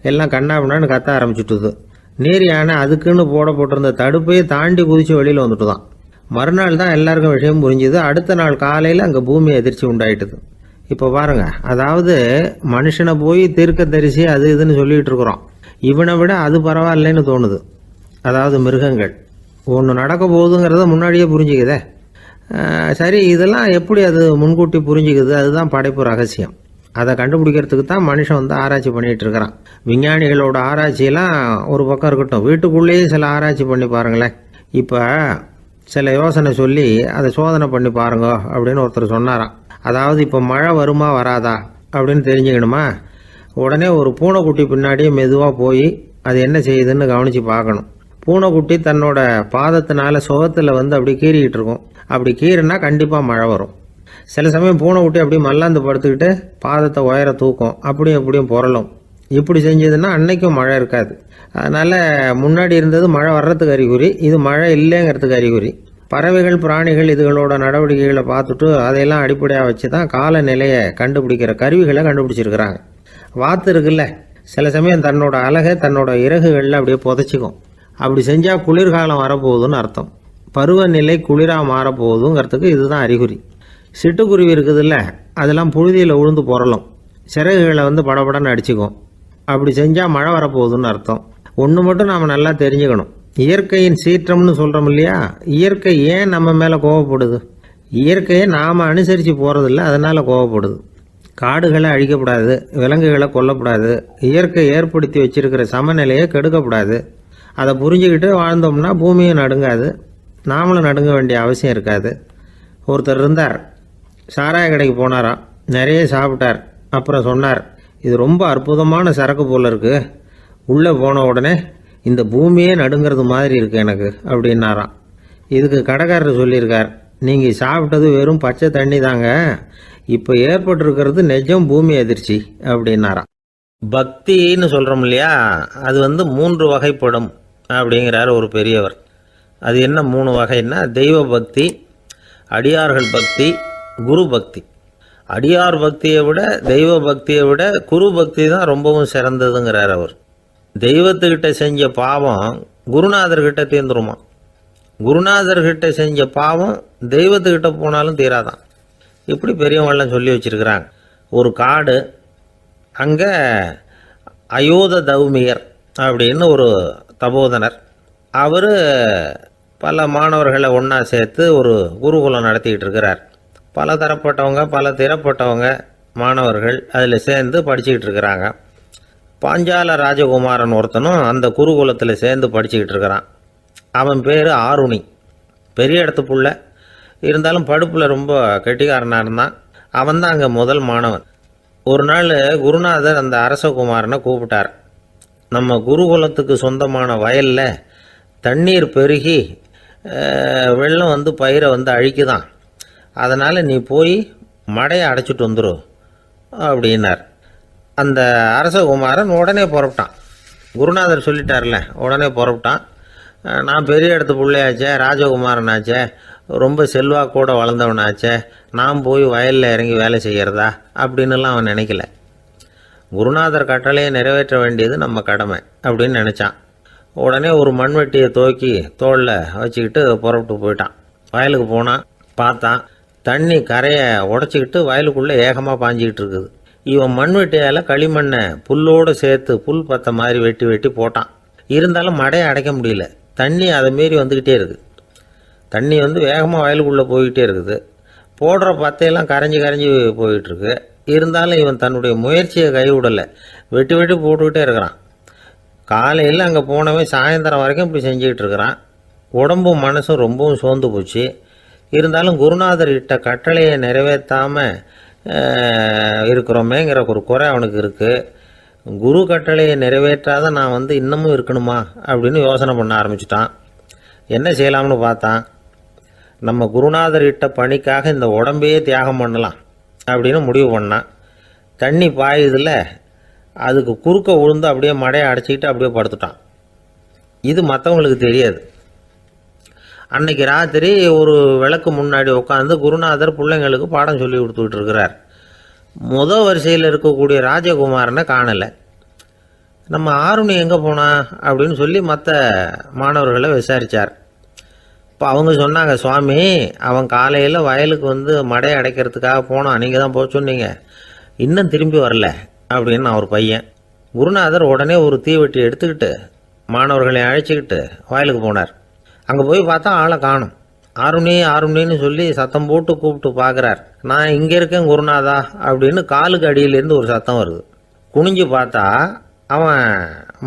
எல்லாம் கண்ணாபின்னான்னு கத்த ஆரம்பிச்சுட்டுது. நீர் யானை அதுக்குன்னு போட்டிருந்த தடுப்பையே தாண்டி குதிச்சு வெளியில் வந்துட்டுதான். மறுநாள் தான் எல்லாருக்கும் விஷயம் புரிஞ்சுது. அடுத்த நாள் காலையில் அங்கே பூமி அதிர்ச்சி உண்டாயிட்டுது. இப்போ பாருங்க, அதாவது மனுஷனை போய் தீர்க்க தரிசி அது இதுன்னு சொல்லிட்டு இருக்கிறோம். இவனை விட அது பரவாயில்லைன்னு தோணுது. அதாவது மிருகங்கள் ஒன்று நடக்க போகுதுங்கிறத முன்னாடியே புரிஞ்சுக்குதே. சரி, இதெல்லாம் எப்படி அது முன்கூட்டி புரிஞ்சுக்குது? அதுதான் படைப்பு ரகசியம். அதை கண்டுபிடிக்கிறதுக்கு தான் மனுஷன் ஆராய்ச்சி பண்ணிட்டு இருக்கிறான். விஞ்ஞானிகளோட ஆராய்ச்சியெல்லாம் ஒரு பக்கம் இருக்கட்டும், வீட்டுக்குள்ளேயே சில ஆராய்ச்சி பண்ணி பாருங்களேன். இப்போ சில யோசனை சொல்லி அதை சோதனை பண்ணி பாருங்க அப்படின்னு ஒருத்தர் சொன்னாராம். அதாவது இப்போ மழை வருமா வராதா அப்படின்னு தெரிஞ்சுக்கணுமா, உடனே ஒரு பூனைக்குட்டி பின்னாடியே மெதுவாக போய் அது என்ன செய்யுதுன்னு கவனித்து பார்க்கணும். பூனைக்குட்டி தன்னோட பாதத்தினால சுகத்தில் அப்படி கீறிக்கிட்டு இருக்கும். அப்படி கீறினா கண்டிப்பாக மழை வரும். சில சமயம் பூனைக்குட்டி அப்படி மல்லாந்து படுத்துக்கிட்டு பாதத்தை உயர தூக்கும், அப்படியும் எப்படியும் புரளும். இப்படி செஞ்சதுன்னா அன்னைக்கும் மழை இருக்காது. அதனால் முன்னாடி இருந்தது மழை வர்றதுக்கு அறிகுறி, இது மழை இல்லைங்கிறதுக்கு அறிகுறி. பறவைகள், பிராணிகள் இதுகளோட நடவடிக்கைகளை பார்த்துட்டு அதையெல்லாம் அடிப்படையாக வச்சு தான் காலநிலையை கண்டுபிடிக்கிற கருவிகளை கண்டுபிடிச்சிருக்கிறாங்க. வாத்து இருக்குல்ல, சில சமயம் தன்னோட அழகை தன்னோட இறகுகளில் அப்படியே புதைச்சிக்கும். அப்படி செஞ்சால் குளிர்காலம் வரப்போகுதுன்னு அர்த்தம். பருவநிலை குளிராக மாறப்போகுதுங்கிறதுக்கு இதுதான் அறிகுறி. சிட்டுக்குருவி இருக்குதுல்ல, அதெல்லாம் புழுதியில் உழுந்து புரளும், சிறகுகளை படபடன்னு அடிச்சுக்கும். அப்படி செஞ்சால் மழை வரப்போகுதுன்னு அர்த்தம். ஒன்று மட்டும் நாம் நல்லா தெரிஞ்சுக்கணும், இயற்கையின் சீற்றம்னு சொல்கிறோம் இல்லையா, இயற்கை ஏன் நம்ம மேலே கோவப்படுது? இயற்கையை நாம் அனுசரித்து போகிறதில்ல, அதனால் கோவப்படுது. காடுகளை அழிக்கப்படாது, விலங்குகளை கொல்லக்கூடாது, இயற்கை ஏற்படுத்தி வச்சிருக்கிற சமநிலையை கெடுக்கக்கூடாது. அதை புரிஞ்சுக்கிட்டு வாழ்ந்தோம்னா பூமியும் நடுங்காது, நாமளும் நடுங்க வேண்டிய அவசியம் இருக்காது. ஒருத்தர் இருந்தார், சாராய கடைக்கு போனாராம், நிறைய சாப்பிட்டார். அப்புறம் சொன்னார், இது ரொம்ப அற்புதமான சரக்கு போல இருக்கு, உள்ளே போன உடனே இந்த பூமியே நடுங்கிறது மாதிரி இருக்கு எனக்கு அப்படின்னாராம். இதுக்கு கடைக்காரர் சொல்லியிருக்கார், நீங்கள் சாப்பிட்டது வெறும் பச்சை தண்ணி தாங்க, இப்போ ஏற்பட்டிருக்கிறது நிஜம் பூமி அதிர்ச்சி அப்படின்னாராம். பக்தின்னு சொல்கிறோம் இல்லையா, அது 3 வகைப்படும் அப்படிங்கிறார் ஒரு பெரியவர். அது என்ன 3 வகைன்னா, தெய்வ பக்தி, அடியார்கள் பக்தி, குரு பக்தி. அடியார் பக்தியை விட தெய்வ பக்தியை விட குரு பக்தி தான் ரொம்பவும் சிறந்ததுங்கிறார் அவர். தெய்வத்துக்கிட்ட செஞ்ச பாவம் குருநாதர்கிட்ட தீர்ந்துருமா, குருநாதர்கிட்ட செஞ்ச பாவம் தெய்வத்துக்கிட்ட போனாலும் தீராதான். இப்படி பெரியவங்களாம் சொல்லி வச்சிருக்கிறாங்க. ஒரு காடு, அங்கே அயோத தௌமியர் அப்படின்னு ஒரு தபோதனர், அவர் பல மாணவர்களை ஒன்றா சேர்த்து ஒரு குருகுலம் நடத்திக்கிட்டு இருக்கிறார். பல தரப்பட்டவங்க பல திறப்பட்டவங்க மாணவர்கள் அதில் சேர்ந்து படிச்சுக்கிட்டு இருக்கிறாங்க. பாஞ்சால ராஜகுமாரன் ஒருத்தனும் அந்த குருகுலத்தில் சேர்ந்து படிச்சுக்கிட்டு இருக்கிறான். அவன் பேர் ஆருணி, பெரிய இடத்து புள்ள, இருந்தாலும் படுப்பில் ரொம்ப கெட்டிக்காரனாக இருந்தான். அவன் தான் அங்கே முதல் மாணவன். ஒரு நாள் குருநாதர் அந்த அரசகுமாரனை கூப்பிட்டார். நம்ம குருகுலத்துக்கு சொந்தமான வயலில் தண்ணீர் பெருகி வெள்ளம் பயிரை அழிக்குதான், அதனால் நீ போய் மடையை அடைச்சிட்டு வந்துரு அப்படின்னார். அந்த அரசகுமாரன் உடனே புறப்பட்டான். குருநாதர் சொல்லிட்டார்ல, உடனே புறப்பட்டான். நான் பெரிய இடத்து பிள்ளையாச்சே, ராஜகுமாரனாச்சே, ரொம்ப செல்வாக்கூட வளர்ந்தவனாச்சே, நான் போய் வயலில் இறங்கி வேலை செய்கிறதா அப்படின்னுலாம் அவன் நினைக்கல. குருநாதர் கட்டளையை நிறைவேற்ற வேண்டியது நம்ம கடமை அப்படின்னு நினச்சான். உடனே ஒரு மண்வெட்டியை தூக்கி தோளில் வச்சுக்கிட்டு புறப்பட்டு போயிட்டான். வயலுக்கு போனான். பார்த்தான், தண்ணி கரையை உடச்சிக்கிட்டு வயலுக்குள்ளே ஏகமாக பாஞ்சிக்கிட்டு இருக்குது. இவன் மண்வெட்டியால் களிமண்ணை புல்லோடு சேர்த்து புல் பத்த மாதிரி வெட்டி வெட்டி போட்டான். இருந்தாலும் மடையை அடைக்க முடியல. தண்ணி அதை மீறி வந்துக்கிட்டே இருக்குது. தண்ணி வேகமாக வயலுக்குள்ளே போய்கிட்டே இருக்குது. போடுற பத்தையெல்லாம் கரைஞ்சி கரைஞ்சி போயிட்டுருக்கு. இருந்தாலும் இவன் தன்னுடைய முயற்சியை கைவிடலை, வெட்டி வெட்டி போட்டுக்கிட்டே இருக்கிறான். காலையில் அங்கே போனவன் சாயந்தரம் வரைக்கும் இப்படி செஞ்சுக்கிட்டு இருக்கிறான். உடம்பும் மனசும் ரொம்பவும் சோர்ந்து போச்சு. இருந்தாலும் குருநாதர் இட்ட கட்டளையை நிறைவேற்றாமல் இருக்கிறோமேங்கிற ஒரு குறை அவனுக்கு இருக்குது. குரு கட்டளையை நிறைவேற்றாத நான் இன்னமும் இருக்கணுமா அப்படின்னு யோசனை பண்ண ஆரம்பிச்சிட்டான். என்ன செய்யலாம்னு பார்த்தான். நம்ம குருநாதர் இட்ட பணிக்காக இந்த உடம்பையே தியாகம் பண்ணலாம் அப்படின்னு முடிவு பண்ணான். தண்ணி பாயுதில் அதுக்கு குறுக்க விழுந்து அப்படியே மடையை அடைச்சிக்கிட்டு அப்படியே படுத்துட்டான். இது மற்றவங்களுக்கு தெரியாது. அன்னைக்கு ராத்திரி ஒரு விளக்கு முன்னாடி உட்காந்து குருநாதர் பிள்ளைங்களுக்கு பாடம் சொல்லி கொடுத்துக்கிட்டு இருக்கிறார். முதல் வரிசையில் இருக்கக்கூடிய ராஜகுமாரனை காணலை. நம்ம ஆருணி எங்கே போனா அப்படின்னு சொல்லி மற்ற மாணவர்களை விசாரித்தார். இப்போ அவங்க சொன்னாங்க, சுவாமி, அவன் காலையில் வயலுக்கு மடையை அடைக்கிறதுக்காக போனான், நீங்கள் தான் போக சொன்னீங்க, இன்னும் திரும்பி வரல அப்படின்னு அவர் பையன். குருநாதர் உடனே ஒரு தீவெட்டி எடுத்துக்கிட்டு மாணவர்களை அழைச்சிக்கிட்டு வயலுக்கு போனார். அங்கே போய் பார்த்தா ஆளை காணும். ஆருணி ஆருணின்னு சொல்லி சத்தம் போட்டு கூப்பிட்டு பார்க்குறார். நான் இங்கே இருக்கேன் குருநாதா அப்படின்னு காலுக்கு அடியிலேருந்து ஒரு சத்தம் வருது. குனிஞ்சு பார்த்தா அவன்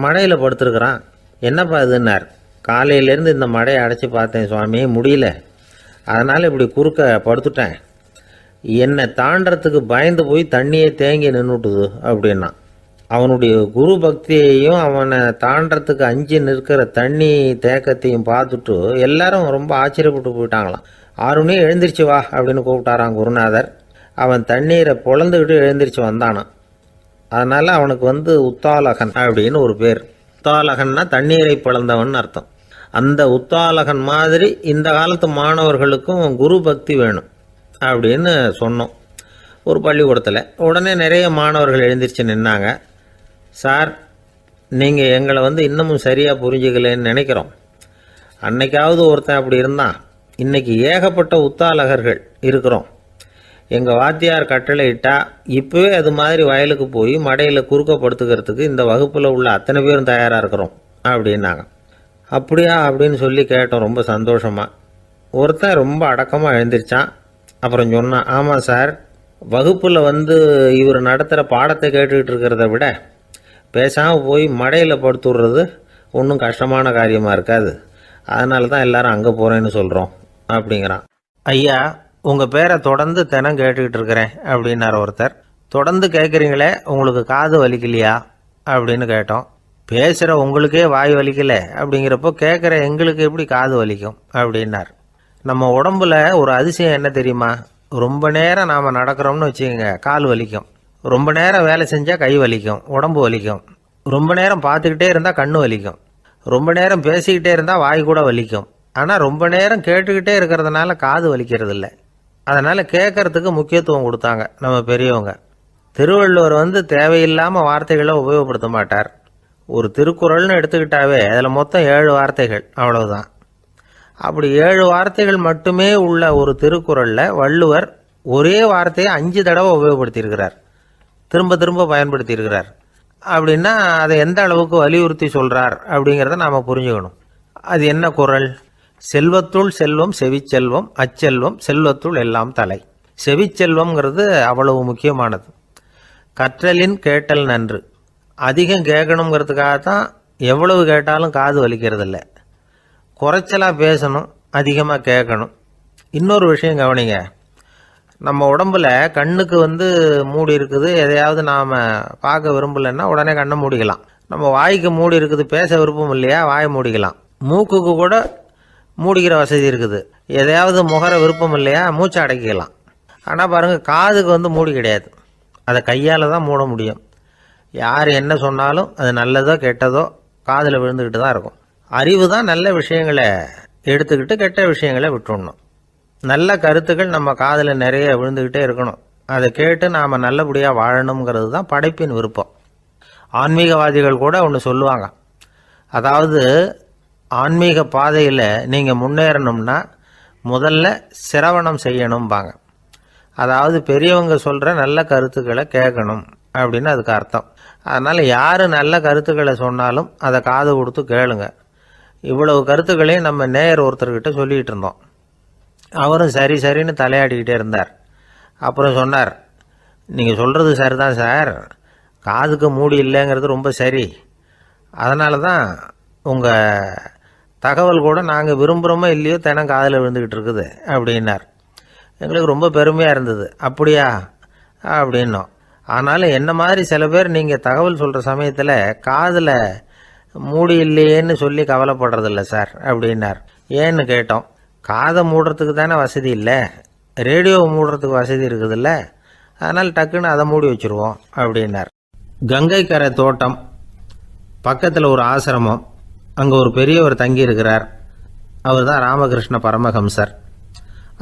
மடையில் படுத்துருக்கிறான். என்னப்பா இதுன்னார். காலையிலேருந்து இந்த மடையை அடைச்சி பார்த்தேன் சுவாமி, முடியல, அதனால் இப்படி குறுக்க படுத்துட்டேன். என்னை தாண்டறதுக்கு பயந்து போய் தண்ணியை தேங்கி நின்றுட்டுது அப்படின்னா. அவனுடைய குரு பக்தியையும் அவனை தாண்டறதுக்கு அஞ்சு நிற்கிற தண்ணி தேக்கத்தையும் பார்த்துட்டு எல்லாரும் ரொம்ப ஆச்சரியப்பட்டு போயிட்டாங்களாம். ஆருணி எழுந்திரிச்சு வா அப்படின்னு கூப்பிட்டாரான் குருநாதர். அவன் தண்ணீரை பொழந்துக்கிட்டு எழுந்திரிச்சு வந்தானான். அதனால் அவனுக்கு உத்தாலகன் அப்படின்னு ஒரு பேர். உத்தாலகன்னா தண்ணீரை பிளந்தவன் அர்த்தம். அந்த உத்தாலகன் மாதிரி இந்த காலத்து மாணவர்களுக்கும் குரு பக்தி வேணும் அப்படின்னு சொன்னோம் ஒரு பள்ளிக்கூடத்தில். உடனே நிறைய மாணவர்கள் எழுந்திரிச்சு நின்னாங்க. சார், நீங்கள் எங்களை இன்னமும் சரியாக புரிஞ்சுக்கலன்னு நினைக்கிறோம். அன்னைக்காவது ஒருத்தன் அப்படி இருந்தான். இன்னைக்கு ஏகப்பட்ட உத்தாலகர்கள் இருக்கிறோம். எங்கள் வாத்தியார் கட்டளை இட்டா இப்போவே அது மாதிரி வயலுக்கு போய் மடையில் குறுக்கப்படுத்துக்கிறதுக்கு இந்த வகுப்பில் உள்ள அத்தனை பேரும் தயாராக இருக்கிறோம் அப்படின்னாங்க. அப்படியா அப்படின்னு சொல்லி கேட்டோம் ரொம்ப சந்தோஷமாக. ஒருத்தன் ரொம்ப அடக்கமாக எழுந்திரிச்சான். அப்புறம் சொன்னான், ஆமாம் சார், வகுப்பில் இவர் நடத்துகிற பாடத்தை கேட்டுக்கிட்டு இருக்கிறத விட பேசாமல் போய் மடையில் படுத்துடுறது ஒன்றும் கஷ்டமான காரியமாக இருக்காது. அதனால தான் எல்லாரும் அங்கே போகிறேன்னு சொல்கிறோம் அப்படிங்கிறான். ஐயா, உங்கள் பேரை தொடர்ந்து தினம் கேட்டுக்கிட்டு இருக்கிறேன் அப்படின்னார் ஒருத்தர். தொடர்ந்து கேட்குறீங்களே, உங்களுக்கு காது வலிக்கலையா அப்படின்னு கேட்டோம். பேசுகிற உங்களுக்கே வாய் வலிக்கலை அப்படிங்கிறப்போ கேட்குற எங்களுக்கு எப்படி காது வலிக்கும் அப்படின்னார். நம்ம உடம்புல ஒரு அதிசயம் என்ன தெரியுமா? ரொம்ப நேரம் நாம் நடக்கிறோம்னு வச்சுக்கோங்க, கால் வலிக்கும். ரொம்ப நேரம் வேலை செஞ்சால் கை வலிக்கும், உடம்பு வலிக்கும். ரொம்ப நேரம் பார்த்துக்கிட்டே இருந்தால் கண்ணு வலிக்கும். ரொம்ப நேரம் பேசிக்கிட்டே இருந்தால் வாய் கூட வலிக்கும். ஆனால் ரொம்ப நேரம் கேட்டுக்கிட்டே இருக்கிறதுனால காது வலிக்கிறது இல்லை. அதனால் கேட்கறதுக்கு முக்கியத்துவம் கொடுத்தாங்க நம்ம பெரியவங்க. திருவள்ளுவர் தேவையில்லாமல் வார்த்தைகளை உபயோகப்படுத்த மாட்டார். ஒரு திருக்குறள்னு எடுத்துக்கிட்டாவே அதில் மொத்தம் 7 வார்த்தைகள், அவ்வளவுதான். அப்படி 7 வார்த்தைகள் மட்டுமே உள்ள ஒரு திருக்குறளில் வள்ளுவர் ஒரே வார்த்தையை 5 தடவை உபயோகப்படுத்தியிருக்கிறார், திரும்ப திரும்ப பயன்படுத்தியிருக்கிறார். அப்படின்னா அதை எந்த அளவுக்கு வலியுறுத்தி சொல்கிறார் அப்படிங்கிறத நாம் புரிஞ்சுக்கணும். அது என்ன குறள்? செல்வத்துள் செல்வம் செவிச்செல்வம், அச்செல்வம் செல்வத்துள் எல்லாம் தலை. செவிச்செல்வம்ங்கிறது அவ்வளவு முக்கியமானது. கற்றலின் கேட்டல் நன்று. அதிகம் கேட்கணுங்கிறதுக்காகத்தான் எவ்வளவு கேட்டாலும் காது வலிக்கிறது இல்லை. குறைச்சலாக பேசணும், அதிகமாக கேட்கணும். இன்னொரு விஷயம் கவனிங்க, நம்ம உடம்புல கண்ணுக்கு மூடி இருக்குது, எதையாவது நாம் பார்க்க விரும்பலைன்னா உடனே கண்ணை மூடிக்கலாம். நம்ம வாய்க்கு மூடி இருக்குது, பேச விருப்பம் இல்லையா, வாயை மூடிக்கலாம். மூக்குக்கு கூட மூடிக்கிற வசதி இருக்குது, எதையாவது முகர விருப்பம் இல்லையா, மூச்சை அடக்கிக்கலாம். ஆனால் பாருங்கள், காதுக்கு மூடி கிடையாது, அதை கையால் தான் மூட முடியும். யார் என்ன சொன்னாலும் அது நல்லதோ கெட்டதோ காதில் விழுந்துக்கிட்டு தான் இருக்கும். அறிவு தான் நல்ல விஷயங்களை எடுத்துக்கிட்டு கெட்ட விஷயங்களை விட்டுடணும். நல்ல கருத்துக்கள் நம்ம காதில் நிறைய விழுந்துக்கிட்டே இருக்கணும். அதை கேட்டு நாம் நல்லபடியாக வாழணுங்கிறது தான் படைப்பின் விருப்பம். ஆன்மீகவாதிகள் கூட ஒன்று சொல்லுவாங்க, அதாவது ஆன்மீக பாதையில் நீங்கள் முன்னேறணும்னா முதல்ல சிரவணம் செய்யணும்பாங்க. அதாவது பெரியவங்க சொல்கிற நல்ல கருத்துக்களை கேட்கணும் அப்படின்னு அதுக்கு அர்த்தம். அதனால் யார் நல்ல கருத்துக்களை சொன்னாலும் அதை காது கொடுத்து கேளுங்க. இவ்வளவு கருத்துக்களையும் நம்ம நேயர் ஒருத்தர்கிட்ட சொல்லிகிட்டு இருந்தோம். அவரும் சரி சரின்னு தலையாடிக்கிட்டே இருந்தார். அப்புறம் சொன்னார், நீங்கள் சொல்கிறது சரிதான் சார், காதுக்கு மூடி இல்லைங்கிறது ரொம்ப சரி. அதனால தான் உங்கள் தகவல் கூட நாங்கள் விரும்புகிறோமோ இல்லையோ தினம் காதில் விழுந்துக்கிட்டு இருக்குது அப்படின்னார். எங்களுக்கு ரொம்ப பெருமையாக இருந்தது. அப்படியா அப்படின்னோம். ஆனாலும் என்ன மாதிரி சில பேர் நீங்கள் தகவல் சொல்கிற சமயத்தில் காதில் மூடி இல்லையேன்னு சொல்லி கவலைப்படுறதில்ல சார் அப்படின்னார். ஏன்னு கேட்டோம். காதை மூடுறதுக்கு தானே வசதி இல்லை, ரேடியோவை மூடுறதுக்கு வசதி இருக்குதுல்ல, அதனால் டக்குன்னு அதை மூடி வச்சுருவோம் அப்படின்னார். கங்கை கரை தோட்டம் பக்கத்தில் ஒரு ஆசிரமம், அங்கே ஒரு பெரியவர் தங்கியிருக்கிறார். அவர் தான் ராமகிருஷ்ண பரமஹம்சர்.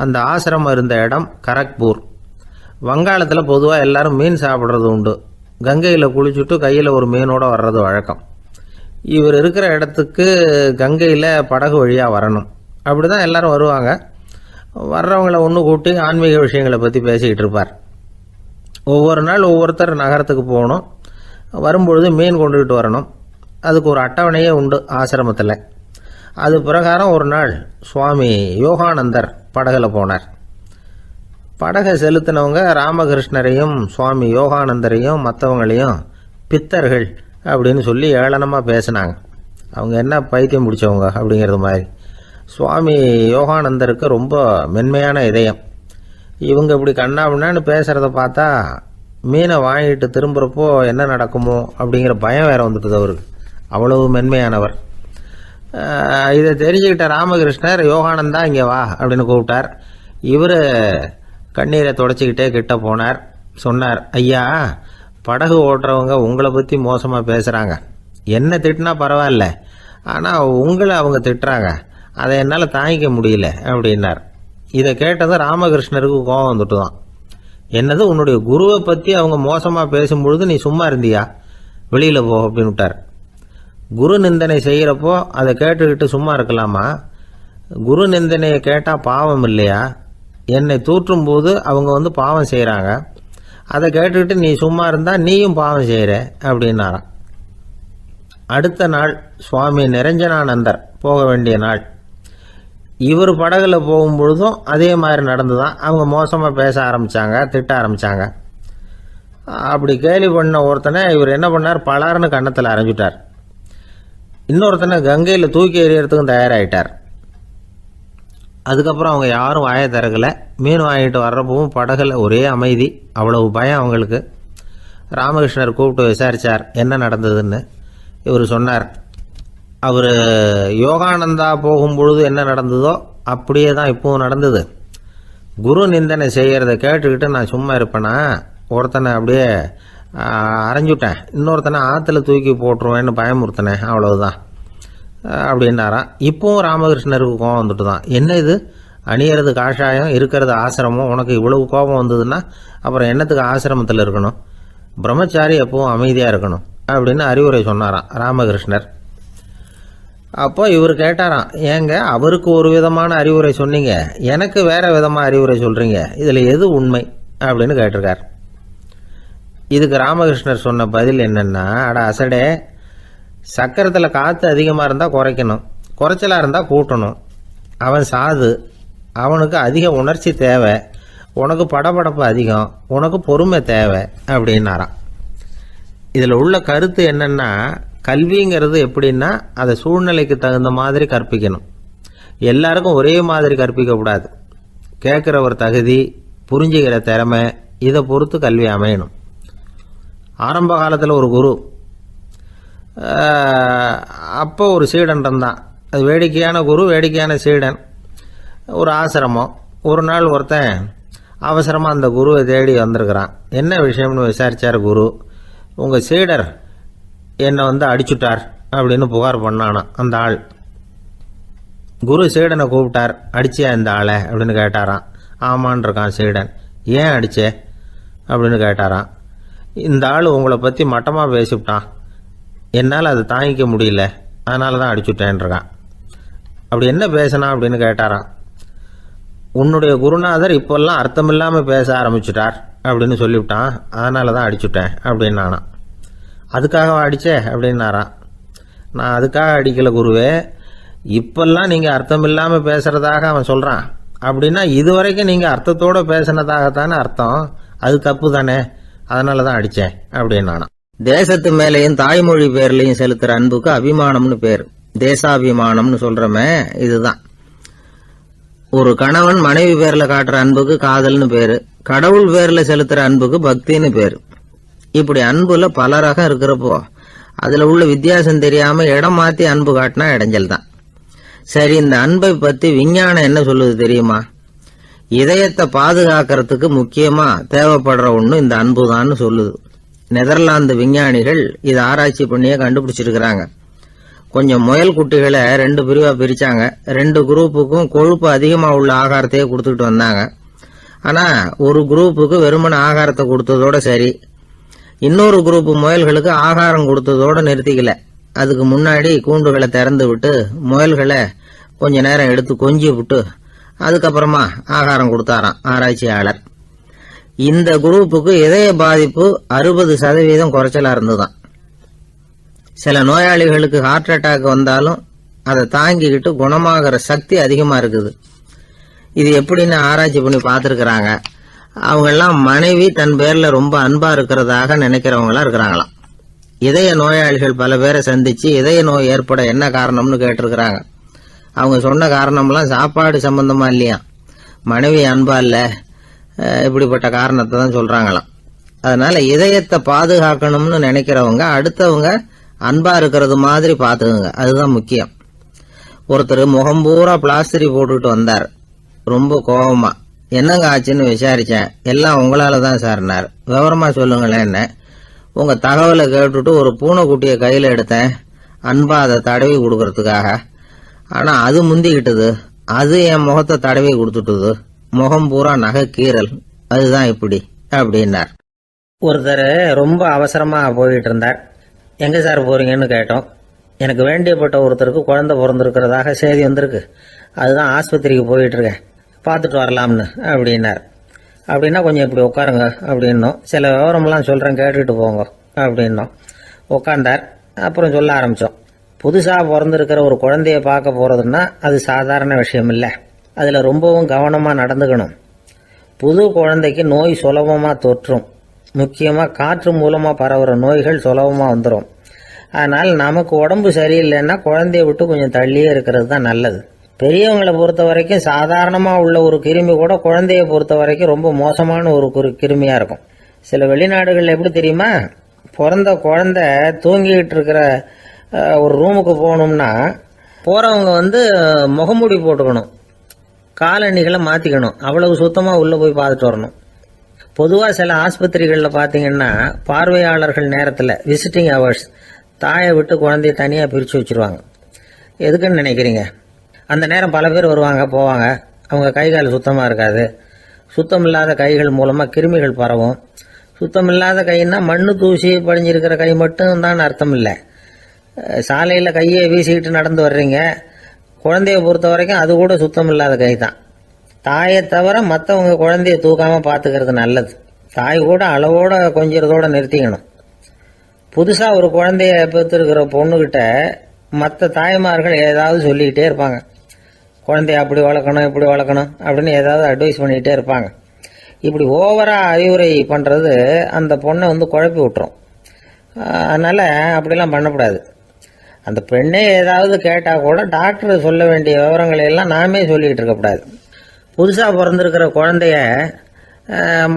அந்த ஆசிரமம் இருந்த இடம் கரக்பூர். வங்காளத்தில் பொதுவாக எல்லாரும் மீன் சாப்பிட்றது உண்டு. கங்கையில் குளிச்சுட்டு கையில் ஒரு மீனோடு வர்றது வழக்கம். இவர் இருக்கிற இடத்துக்கு கங்கையில் படகு வழியாக வரணும். அப்படி தான் எல்லோரும் வருவாங்க. வர்றவங்கள ஒன்று கூட்டி ஆன்மீக விஷயங்களை பற்றி பேசிக்கிட்டு இருப்பார். ஒவ்வொரு நாள் ஒவ்வொருத்தர் நகரத்துக்கு போகணும், வரும்பொழுது மீன் கொண்டுகிட்டு வரணும். அதுக்கு ஒரு அட்டவணையே உண்டு ஆசிரமத்தில். அது பிரகாரம் ஒரு நாள் சுவாமி யோகானந்தர் படகில் போனார். படகை செலுத்தினவங்க ராமகிருஷ்ணரையும் சுவாமி யோகானந்தரையும் மற்றவங்களையும் பித்தர்கள் அப்படின்னு சொல்லி ஏளனமாக பேசினாங்க. அவங்க என்ன பைத்தியம் பிடிச்சவங்க அப்படிங்கிறது மாதிரி. சுவாமி யோகானந்தருக்கு ரொம்ப மென்மையான இதயம். இவங்க இப்படி கண்ணாபின்னான்னு பேசுகிறத பார்த்தா மீனை வாங்கிட்டு திரும்புகிறப்போ என்ன நடக்குமோ அப்படிங்கிற பயம் வேறு வந்துட்டுது அவருக்கு. அவ்வளவு மென்மையானவர். இதை தெரிஞ்சுக்கிட்ட ராமகிருஷ்ணர், யோகானந்தா இங்கே வா அப்படின்னு கூப்பிட்டார். இவர் கண்ணீரை தொடச்சிக்கிட்டே கிட்ட போனார். சொன்னார், ஐயா, படகு ஓட்டுறவங்க உங்களை பற்றி மோசமாக பேசுகிறாங்க. என்ன திட்டினா பரவாயில்ல, ஆனால் உங்களை அவங்க திட்டுறாங்க, அதை என்னால் தாங்கிக்க முடியல அப்படின்னார். இதை கேட்டதும் ராமகிருஷ்ணருக்கு கோபம் வந்துட்டு தான். என்னது, உன்னுடைய குருவை பற்றி அவங்க மோசமாக பேசும்பொழுது நீ சும்மா இருந்தியா, வெளியில் போ அப்படின்னு விட்டார். குரு நிந்தனை செய்கிறப்போ அதை கேட்டுக்கிட்டு சும்மா இருக்கலாமா? குரு நிந்தனையை கேட்டால் பாவம் இல்லையா? என்னை தூற்றும் போது அவங்க பாவம் செய்கிறாங்க, அதை கேட்டுக்கிட்டு நீ சும்மா இருந்தால் நீயும் பாவம் செய்கிற அப்படின்னாராம். அடுத்த நாள் சுவாமி நிரஞ்சனானந்தர் போக வேண்டிய நாள். இவர் படகுல போகும்பொழுதும் அதே மாதிரி நடந்துதான். அவங்க மோசமாக பேச ஆரம்பித்தாங்க, திட்ட ஆரம்பித்தாங்க. அப்படி கேலி பண்ண ஒருத்தனை இவர் என்ன பண்ணார், பலார்னு கன்னத்தில் அரைஞ்சிட்டார். இன்னொருத்தனை கங்கையில் தூக்கி எறியறதுக்கும் தயாராகிட்டார். அதுக்கப்புறம் அவங்க யாரும் வாயை திறக்கலை. மீன் வாங்கிட்டு வர்றப்பவும் படகுல ஒரே அமைதி, அவ்வளவு பயம் அவங்களுக்கு. ராமகிருஷ்ணர் கூப்பிட்டு விசாரித்தார் என்ன நடந்ததுன்னு. இவர் சொன்னார், அவர் யோகானந்தா போகும்பொழுது என்ன நடந்ததோ அப்படியே தான் இப்பவும் நடந்தது. குரு நிந்தனை செய்கிறத கேட்டுக்கிட்டு நான் சும்மா இருப்பேனா, ஒருத்தனை அப்படியே அரைஞ்சுட்டேன், இன்னொருத்தனை ஆற்றுல தூக்கி போட்டுருவேன்னு பயமுறுத்தினேன், அவ்வளவுதான் அப்படின்னாராம். இப்போவும் ராமகிருஷ்ணருக்கு கோபம் வந்துட்டு தான். என்ன இது, அணியறது காஷாயம், இருக்கிறது ஆசிரமம், உனக்கு இவ்வளவு கோபம் வந்ததுன்னா அப்புறம் என்னத்துக்கு ஆசிரமத்தில் இருக்கணும், பிரம்மச்சாரி எப்பவும் அமைதியாக இருக்கணும் அப்படின்னு அறிவுரை சொன்னாராம் ராமகிருஷ்ணர். அப்போ இவர் கேட்டாராம், ஏங்க அவருக்கு ஒரு விதமான அறிவுரை சொன்னீங்க, எனக்கு வேற விதமாக அறிவுரை சொல்கிறீங்க, இதில் எது உண்மை அப்படின்னு கேட்டிருக்கார். இதுக்கு ராமகிருஷ்ணர் சொன்ன பதில் என்னென்னா, அட அசடே, சக்கரத்தில் காற்று அதிகமாக இருந்தால் குறைக்கணும், குறைச்சலாக இருந்தால் கூட்டணும். அவன் சாது, அவனுக்கு அதிக உணர்ச்சி தேவை, உனக்கு படபடப்பு அதிகம், உனக்கு பொறுமை தேவை அப்படின்னாராம். இதில் உள்ள கருத்து என்னென்னா, கல்விங்கிறது எப்படின்னா அதை சூழ்நிலைக்கு தகுந்த மாதிரி கற்பிக்கணும். எல்லாருக்கும் ஒரே மாதிரி கற்பிக்கக்கூடாது. கேட்குறவர் தகுதி, புரிஞ்சுக்கிற திறமை, இதை பொறுத்து கல்வி அமையணும். ஆரம்ப காலத்தில் ஒரு குரு, அப்போ ஒரு சீடன் இருந்தான். அது வேடிக்கையான குரு, வேடிக்கையான சீடன். ஒரு ஆசிரமம். ஒரு நாள் ஒருத்தன் அவசரமாக அந்த குருவை தேடி வந்திருக்கிறான். என்ன விஷயம்னு விசாரித்தார் குரு. உங்கள் சீடர் என்னை அடிச்சுட்டார் அப்படின்னு புகார் பண்ணானா அந்த ஆள். குரு சீடனை கூப்பிட்டார். அடிச்சியா இந்த ஆளை அப்படின்னு கேட்டாராம். ஆமான் இருக்கான் சீடன். ஏன் அடிச்சே அப்படின்னு கேட்டாராம். இந்த ஆள் உங்களை பற்றி மட்டமாக பேசிவிட்டான், என்னால் அதை தாங்கிக்க முடியல, அதனால தான் அடிச்சுட்டேன்ருக்கான். அப்படி என்ன பேசினா அப்படின்னு கேட்டாராம். உன்னுடைய குருநாதர் இப்போல்லாம் அர்த்தமில்லாமல் பேச ஆரம்பிச்சுட்டார் அப்படின்னு சொல்லிவிட்டான், அதனால தான் அடிச்சுட்டேன் அப்படின்னு நானா. அதுக்காக அடித்தே அப்படின்னாராம். நான் அதுக்காக அடிக்கலை குருவே, இப்பெல்லாம் நீங்கள் அர்த்தம் இல்லாமல் பேசுகிறதாக அவன் சொல்கிறான், அப்படின்னா இதுவரைக்கும் நீங்கள் அர்த்தத்தோடு பேசினதாகத்தானே அர்த்தம், அது தப்பு தானே, அதனால தான் அடித்தேன் அப்படின்னு நானா. தேசத்து மேலேயும் தாய்மொழி பேர்லையும் செலுத்துற அன்புக்கு அபிமானம்னு பேர். தேசாபிமானம்னு சொல்றமே இதுதான். ஒரு கணவன் மனைவி பேர்ல காட்டுற அன்புக்கு காதல்னு பேரு, கடவுள் பேர்ல செலுத்துற அன்புக்கு பக்தின்னு பேரு. இப்படி அன்புல பல ரகம் இருக்கிறப்போ அதுல உள்ள வித்தியாசம் தெரியாம இடம் மாத்தி அன்பு காட்டினா இடைஞ்சல் தான். சரி, இந்த அன்பை பத்தி விஞ்ஞானம் என்ன சொல்லுது தெரியுமா? இதயத்தை பாதுகாக்கிறதுக்கு முக்கியமா தேவைப்படுற ஒண்ணு இந்த அன்புதான்னு சொல்லுது. நெதர்லாந்து விஞ்ஞானிகள் இதை ஆராய்ச்சி பண்ணியே கண்டுபிடிச்சிருக்கிறாங்க. கொஞ்சம் முயல் குட்டிகளை 2 பிரிவா பிரிச்சாங்க. 2 குரூப்புக்கும் கொழுப்பு அதிகமா உள்ள ஆகாரத்தையே கொடுத்துக்கிட்டு வந்தாங்க. ஆனா ஒரு குரூப்புக்கு வெறுமன ஆகாரத்தை கொடுத்ததோட சரி, இன்னொரு குரூப் முயல்களுக்கு ஆகாரம் கொடுத்ததோட நிறுத்திக்கல. அதுக்கு முன்னாடி கூண்டுகளை திறந்து விட்டு முயல்களை கொஞ்ச நேரம் எடுத்து கொஞ்சி விட்டு அதுக்கப்புறமா ஆகாரம் கொடுத்தாராம் ஆராய்ச்சியாளர். இந்த குரூப்புக்கு இதய பாதிப்பு 60% குறைச்சலா இருந்துதான். சில நோயாளிகளுக்கு ஹார்ட் அட்டாக் வந்தாலும் அதை தாங்கிக்கிட்டு குணமாகிற சக்தி அதிகமா இருக்குது. இது எப்படின்னு ஆராய்ச்சி பண்ணி பார்த்துருக்கிறாங்க. அவங்கெல்லாம் மனைவி தன் பேர்ல ரொம்ப அன்பா இருக்கிறதாக நினைக்கிறவங்களா இருக்கிறாங்களாம். இதய நோயாளிகள் பல பேரை சந்திச்சு இதய நோய் ஏற்பட என்ன காரணம்னு கேட்டிருக்கிறாங்க. அவங்க சொன்ன காரணம்லாம் சாப்பாடு சம்பந்தமா இல்லையா, மனைவி அன்பா இல்ல, இப்படிப்பட்ட காரணத்தை தான் சொல்றாங்களாம். அதனால இதயத்தை பாதுகாக்கணும்னு நினைக்கிறவங்க அடுத்தவங்க அன்பா இருக்கிறது மாதிரி பாத்துக்குங்க, அதுதான் முக்கியம். ஒருத்தர் முகம் பூரா பிளாஸ்டரி போட்டுக்கிட்டு வந்தார், ரொம்ப கோபமா. என்னங்க ஆச்சுன்னு விசாரிச்சேன். எல்லாம் உங்களால தான் சார்னார். விவரமா சொல்லுங்களேன். என்ன உங்க தகவலை கேட்டுட்டு ஒரு பூனைக்குட்டியை கையில எடுத்தேன், அன்பா அதை தடவி கொடுக்கறதுக்காக. ஆனா அது முந்திக்கிட்டது, அது என் முகத்தை தடவி கொடுத்துட்டுது, முகம் பூரா நகை கீறல், அதுதான் இப்படி அப்படின்னார். ஒருத்தர் ரொம்ப அவசரமா போயிட்டு இருந்தார். எங்க சார் போறீங்கன்னு கேட்டோம். எனக்கு வேண்டியப்பட்ட ஒருத்தருக்கு குழந்தை பிறந்திருக்கிறதாக செய்தி வந்திருக்கு. அதுதான் ஆஸ்பத்திரிக்கு போயிட்டு இருக்கேன், பார்த்துட்டு வரலாம்னு அப்படின்னார். அப்படின்னா கொஞ்சம் இப்படி உட்காருங்க அப்படின்னோம். சில விவரம்லாம் சொல்கிறேன், கேட்டுக்கிட்டு போங்க அப்படின்னோம். உட்காந்தார். அப்புறம் சொல்ல ஆரம்பித்தோம். புதுசாக பிறந்திருக்கிற ஒரு குழந்தைய பார்க்க போகிறதுன்னா அது சாதாரண விஷயம் இல்லை. அதில் ரொம்பவும் கவனமாக நடந்துக்கணும். புது குழந்தைக்கு நோய் சுலபமாக தொற்றும். முக்கியமாக காற்று மூலமாக பரவுகிற நோய்கள் சுலபமாக வந்துடும். அதனால் நமக்கு உடம்பு சரியில்லைன்னா குழந்தைய விட்டு கொஞ்சம் தள்ளியே இருக்கிறது தான் நல்லது. பெரியவங்களை பொறுத்த வரைக்கும் சாதாரணமாக உள்ள ஒரு கிருமி கூட குழந்தைய பொறுத்த வரைக்கும் ரொம்ப மோசமான ஒரு கிருமியாக இருக்கும். சில வெளிநாடுகளில் எப்படி தெரியுமா, பிறந்த குழந்தை தூங்கிக்கிட்டு இருக்கிற ஒரு ரூமுக்கு போகணும்னா போகிறவங்க முகமூடி போட்டுக்கணும், காலணிகளை மாற்றிக்கணும், அவ்வளவு சுத்தமாக உள்ளே போய் பார்த்துட்டு வரணும். பொதுவாக சில ஆஸ்பத்திரிகளில் பார்த்தீங்கன்னா பார்வையாளர்கள் நேரத்தில் விசிட்டிங் ஹவர்ஸ் தாயை விட்டு குழந்தைய தனியாக பிரித்து வச்சுருவாங்க. எதுக்குன்னு நினைக்கிறீங்க? அந்த நேரம் பல பேர் வருவாங்க போவாங்க, அவங்க கை கால் சுத்தமாக இருக்காது. சுத்தம் இல்லாத கைகள் மூலமாக கிருமிகள் பரவும். சுத்தம் இல்லாத கைன்னா மண்ணு தூசி படிஞ்சிருக்கிற கை மட்டும் தான் அர்த்தம் இல்லை. சாலையில் கையை வீசிக்கிட்டு நடந்து வர்றீங்க, குழந்தைய பொறுத்த வரைக்கும் அது கூட சுத்தம் இல்லாத கை தான். தாயை தவிர மற்றவங்க குழந்தைய தூக்காமல் பார்த்துக்கிறது நல்லது. தாய் கூட அளவோட கொஞ்சிறதோட நிறுத்திக்கணும். புதுசாக ஒரு குழந்தைய பெற்றிருக்கிற பொண்ணுகிட்ட மற்ற தாய்மார்கள் ஏதாவது சொல்லிக்கிட்டே இருப்பாங்க. குழந்தைய அப்படி வளர்க்கணும் இப்படி வளர்க்கணும் அப்படின்னு ஏதாவது அட்வைஸ் பண்ணிக்கிட்டே இருப்பாங்க. இப்படி ஓவராக அறிவுரை பண்ணுறது அந்த பொண்ணை குழப்பி விட்டுரும். அதனால் அப்படிலாம் பண்ணக்கூடாது. அந்த பெண்ணே ஏதாவது கேட்டால் கூட டாக்டர் சொல்ல வேண்டிய விவரங்களை எல்லாம் நாமே சொல்லிக்கிட்டு இருக்கக்கூடாது. புதுசாக பிறந்திருக்கிற குழந்தைய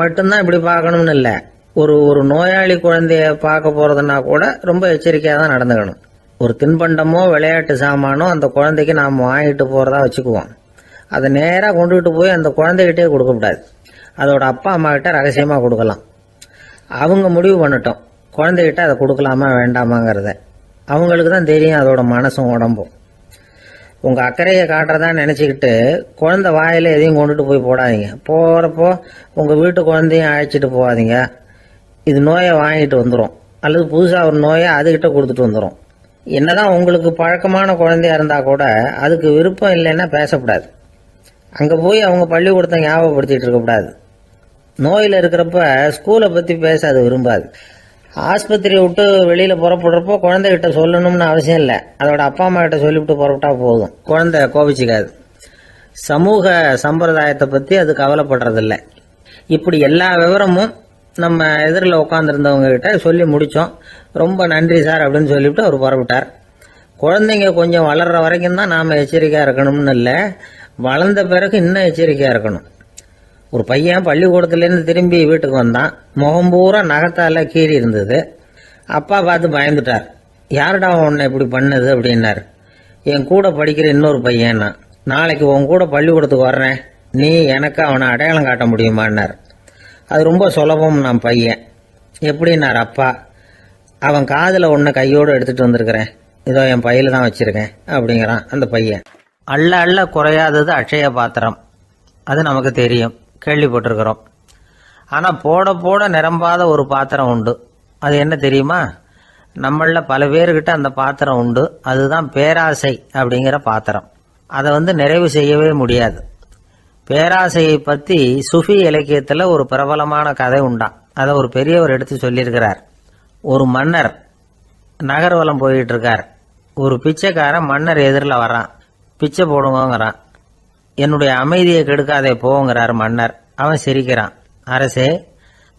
மட்டும்தான் இப்படி பார்க்கணும்னு இல்லை. ஒரு நோயாளி குழந்தைய பார்க்க போகிறதுனா கூட ரொம்ப எச்சரிக்கையாக தான் நடந்துக்கணும். ஒரு தின்பண்டமோ விளையாட்டு சாமானோ அந்த குழந்தைக்கு நாம் வாங்கிட்டு போகிறதா வச்சுக்குவோம். அதை நேராக கொண்டுகிட்டு போய் அந்த குழந்தைகிட்டே கொடுக்கக்கூடாது. அதோட அப்பா அம்மா கிட்ட ரகசியமாக கொடுக்கலாம். அவங்க முடிவு பண்ணட்டும் குழந்தைகிட்ட அதை கொடுக்கலாமா வேண்டாமாங்கிறத. அவங்களுக்கு தான் தெரியும் அதோட மனசும் உடம்பும். உங்கள் அக்கறையை காட்டுறதா நினச்சிக்கிட்டு குழந்தை வாயில் எதையும் கொண்டுட்டு போய் போடாதீங்க. போகிறப்போ உங்கள் வீட்டு குழந்தையும் அழைச்சிட்டு போகாதீங்க. இது நோயை வாங்கிட்டு வந்துடும், அல்லது புதுசாக ஒரு நோயை அதுகிட்ட கொடுத்துட்டு வந்துடும். என்னதான் உங்களுக்கு பழக்கமான குழந்தையா இருந்தால் கூட அதுக்கு விருப்பம் இல்லைன்னா பேசக்கூடாது. அங்கே போய் அவங்க பள்ளிக்கூடத்தை ஞாபகப்படுத்திட்டு இருக்கக்கூடாது. நோயில் இருக்கிறப்ப ஸ்கூலை பற்றி பேச அது விரும்பாது. ஆஸ்பத்திரியை விட்டு வெளியில் புறப்படுறப்போ குழந்தைகிட்ட சொல்லணும்னு அவசியம் இல்லை. அதோட அப்பா அம்மா கிட்ட சொல்லிவிட்டு புறப்பட்டா போதும், குழந்தை கோபிச்சிக்காது. சமூக சம்பிரதாயத்தை பற்றி அது கவலைப்படுறதில்லை. இப்படி எல்லா விவரமும் நம்ம எதிரில் உட்காந்துருந்தவங்க கிட்ட சொல்லி முடித்தோம். ரொம்ப நன்றி சார் அப்படின்னு சொல்லிவிட்டு அவர் புறப்பட்டார். குழந்தைங்க கொஞ்சம் வளர்கிற வரைக்கும் தான் நாம் எச்சரிக்கையாக இருக்கணும்னு இல்லை, வளர்ந்த பிறகு இன்னும் எச்சரிக்கையாக இருக்கணும். ஒரு பையன் பள்ளிக்கூடத்துலேருந்து திரும்பி வீட்டுக்கு வந்தான். முகம் பூரா நகத்தால் கீறி இருந்தது. அப்பா பார்த்து பயந்துட்டார். யாருடா உன்னை இப்படி பண்ணுது அப்படின்னார். என் கூட படிக்கிற இன்னொரு பையன். நாளைக்கு உன் கூட பள்ளிக்கூடத்துக்கு வர்றேன், நீ எனக்கு அவனை அடையாளம் காட்ட முடியுமான்னார். அது ரொம்ப சுலபம் நான் பையன். எப்படின்னார் அப்பா. அவன் காதில் ஒன்றை கையோடு எடுத்துகிட்டு வந்திருக்கிறேன், இதோ என் பையில தான் வச்சுருக்கேன் அப்படிங்கிறான் அந்த பையன். அள்ள அள்ள குறையாதது அட்சய பாத்திரம், அது நமக்கு தெரியும், கேள்விப்பட்டிருக்கிறோம். ஆனால் போட போட நிரம்பாத ஒரு பாத்திரம் உண்டு. அது என்ன தெரியுமா? நம்மளில் பல பேர்கிட்ட அந்த பாத்திரம் உண்டு. அதுதான் பேராசை அப்படிங்கிற பாத்திரம். அதை நிறைவு செய்யவே முடியாது. பேராசையை பற்றி சுஃபி இலக்கியத்தில் ஒரு பிரபலமான கதை உண்டாம். அதை ஒரு பெரியவர் எடுத்து சொல்லியிருக்கிறார். ஒரு மன்னர் நகர்வலம் போயிட்டு இருக்கார். ஒரு பிச்சைக்காரன் மன்னர் எதிரில் வரான். பிச்சை போடுங்கிறான். என்னுடைய அமைதியை கெடுக்காதே போங்கிறார் மன்னர். அவன் சிரிக்கிறான். அரசே,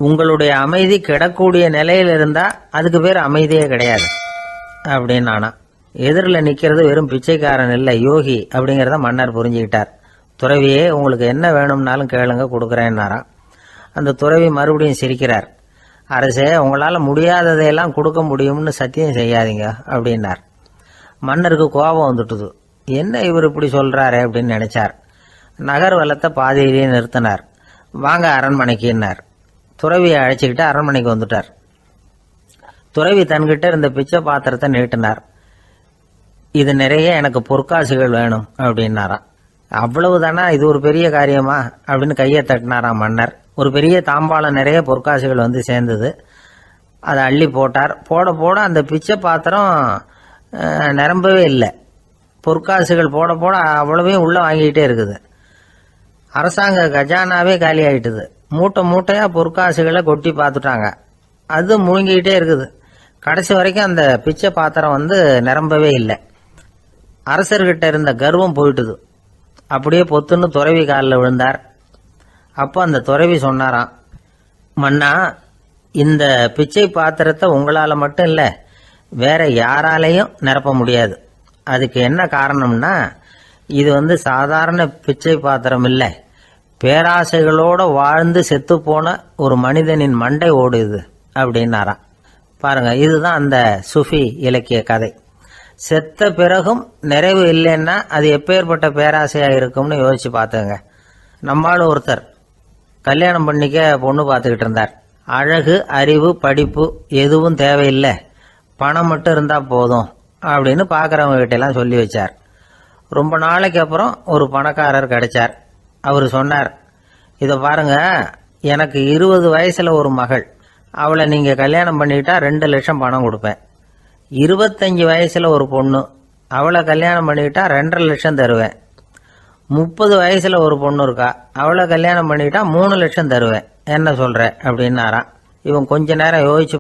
உங்களுடைய அமைதி கிடக்கூடிய நிலையில் இருந்தா அதுக்கு பேர் அமைதியே கிடையாது அப்படின்னு ஆனா. எதிரில் நிற்கிறது வெறும் பிச்சைக்காரன் இல்லை, யோகி அப்படிங்கிறத மன்னர் புரிஞ்சுக்கிட்டார். துறவியே, உங்களுக்கு என்ன வேணும்னாலும் கேளுங்க, கொடுக்குறேன்னாராம். அந்த துறவி மறுபடியும் சிரிக்கிறார். அரசே, உங்களால் முடியாததையெல்லாம் கொடுக்க முடியும்னு சத்தியம் செய்யாதீங்க அப்படின்னார். மன்னருக்கு கோபம் வந்துட்டுது. என்ன இவர் இப்படி சொல்றாரு அப்படின்னு நினைச்சார். நகர்வலத்தை பாதியிலேயே நிறுத்தினார். வாங்க அரண்மனைக்குன்னார். துறவியை அழைச்சிக்கிட்டு அரண்மனைக்கு வந்துட்டார். துறவி தன்கிட்ட இருந்த பிச்சை பாத்திரத்தை நீட்டினார். இது நிறைய எனக்கு பொற்காசுகள் வேணும் அப்படின்னாராம். அவ்வளவுதானா, இது ஒரு பெரிய காரியமா அப்படின்னு கையை தட்டினாராம் மன்னர். ஒரு பெரிய தாம்பாளம் நிறைய பொற்காசுகள் சேர்ந்தது. அதை அள்ளி போட்டார். போட போட அந்த பிச்சை பாத்திரம் நிரம்பவே இல்லை. பொற்காசுகள் போட போட அவ்வளவையும் உள்ளே வாங்கிக்கிட்டே இருக்குது. அரசாங்க கஜானாவே காலி ஆகிட்டுது. மூட்டை மூட்டையாக பொற்காசுகளை கொட்டி பார்த்துட்டாங்க. அது முழுங்கிக்கிட்டே இருக்குது. கடைசி வரைக்கும் அந்த பிச்சை பாத்திரம் நிரம்பவே இல்லை. அரசர்கிட்ட இருந்த கர்வம் போயிட்டுது. அப்படியே பொத்துன்னு துறவி காலில் விழுந்தார். அப்போ அந்த துறவி சொன்னாராம், மன்னா, இந்த பிச்சை பாத்திரத்தை உங்களால் மட்டும் இல்லை, வேற யாராலையும் நிரப்ப முடியாது. அதுக்கு என்ன காரணம்னா, இது சாதாரண பிச்சை பாத்திரம் இல்லை, பேராசைகளோட வாழ்ந்து செத்து போன ஒரு மனிதனின் மண்டை ஓடுது அப்படின்னாராம். பாருங்க, இதுதான் அந்த சுஃபி இலக்கிய கதை. செத்த பிறகும் நிறைவு இல்லைன்னா அது எப்பேற்பட்ட பேராசையா இருக்கும்னு யோசிச்சு பார்த்துங்க. நம்மால் ஒருத்தர் கல்யாணம் பண்ணிக்க பொண்ணு பார்த்துக்கிட்டு இருந்தார். அழகு, அறிவு, படிப்பு எதுவும் தேவையில்லை, பணம் மட்டும் இருந்தா போதும் அப்படின்னு பார்க்குறவங்க கிட்ட எல்லாம் சொல்லி வச்சார். ரொம்ப நாளைக்கு அப்புறம் ஒரு பணக்காரர் கிடைச்சார். அவர் சொன்னார், இதை பாருங்க, எனக்கு 20 வயசுல ஒரு மகள், அவளை நீங்க கல்யாணம் பண்ணிக்கிட்டா 2 லட்சம் பணம் கொடுப்பேன். 25 வயசுல ஒரு பொண்ணு, அவளை கல்யாணம் பண்ணிக்கிட்டா 2.5 லட்சம் தருவேன். 30 வயசுல ஒரு பொண்ணு இருக்கா, அவளை கல்யாணம் பண்ணிக்கிட்டா 3 லட்சம் தருவேன். என்ன சொல்ற அப்படின்னாராம். இவன் கொஞ்ச நேரம் யோசிச்சு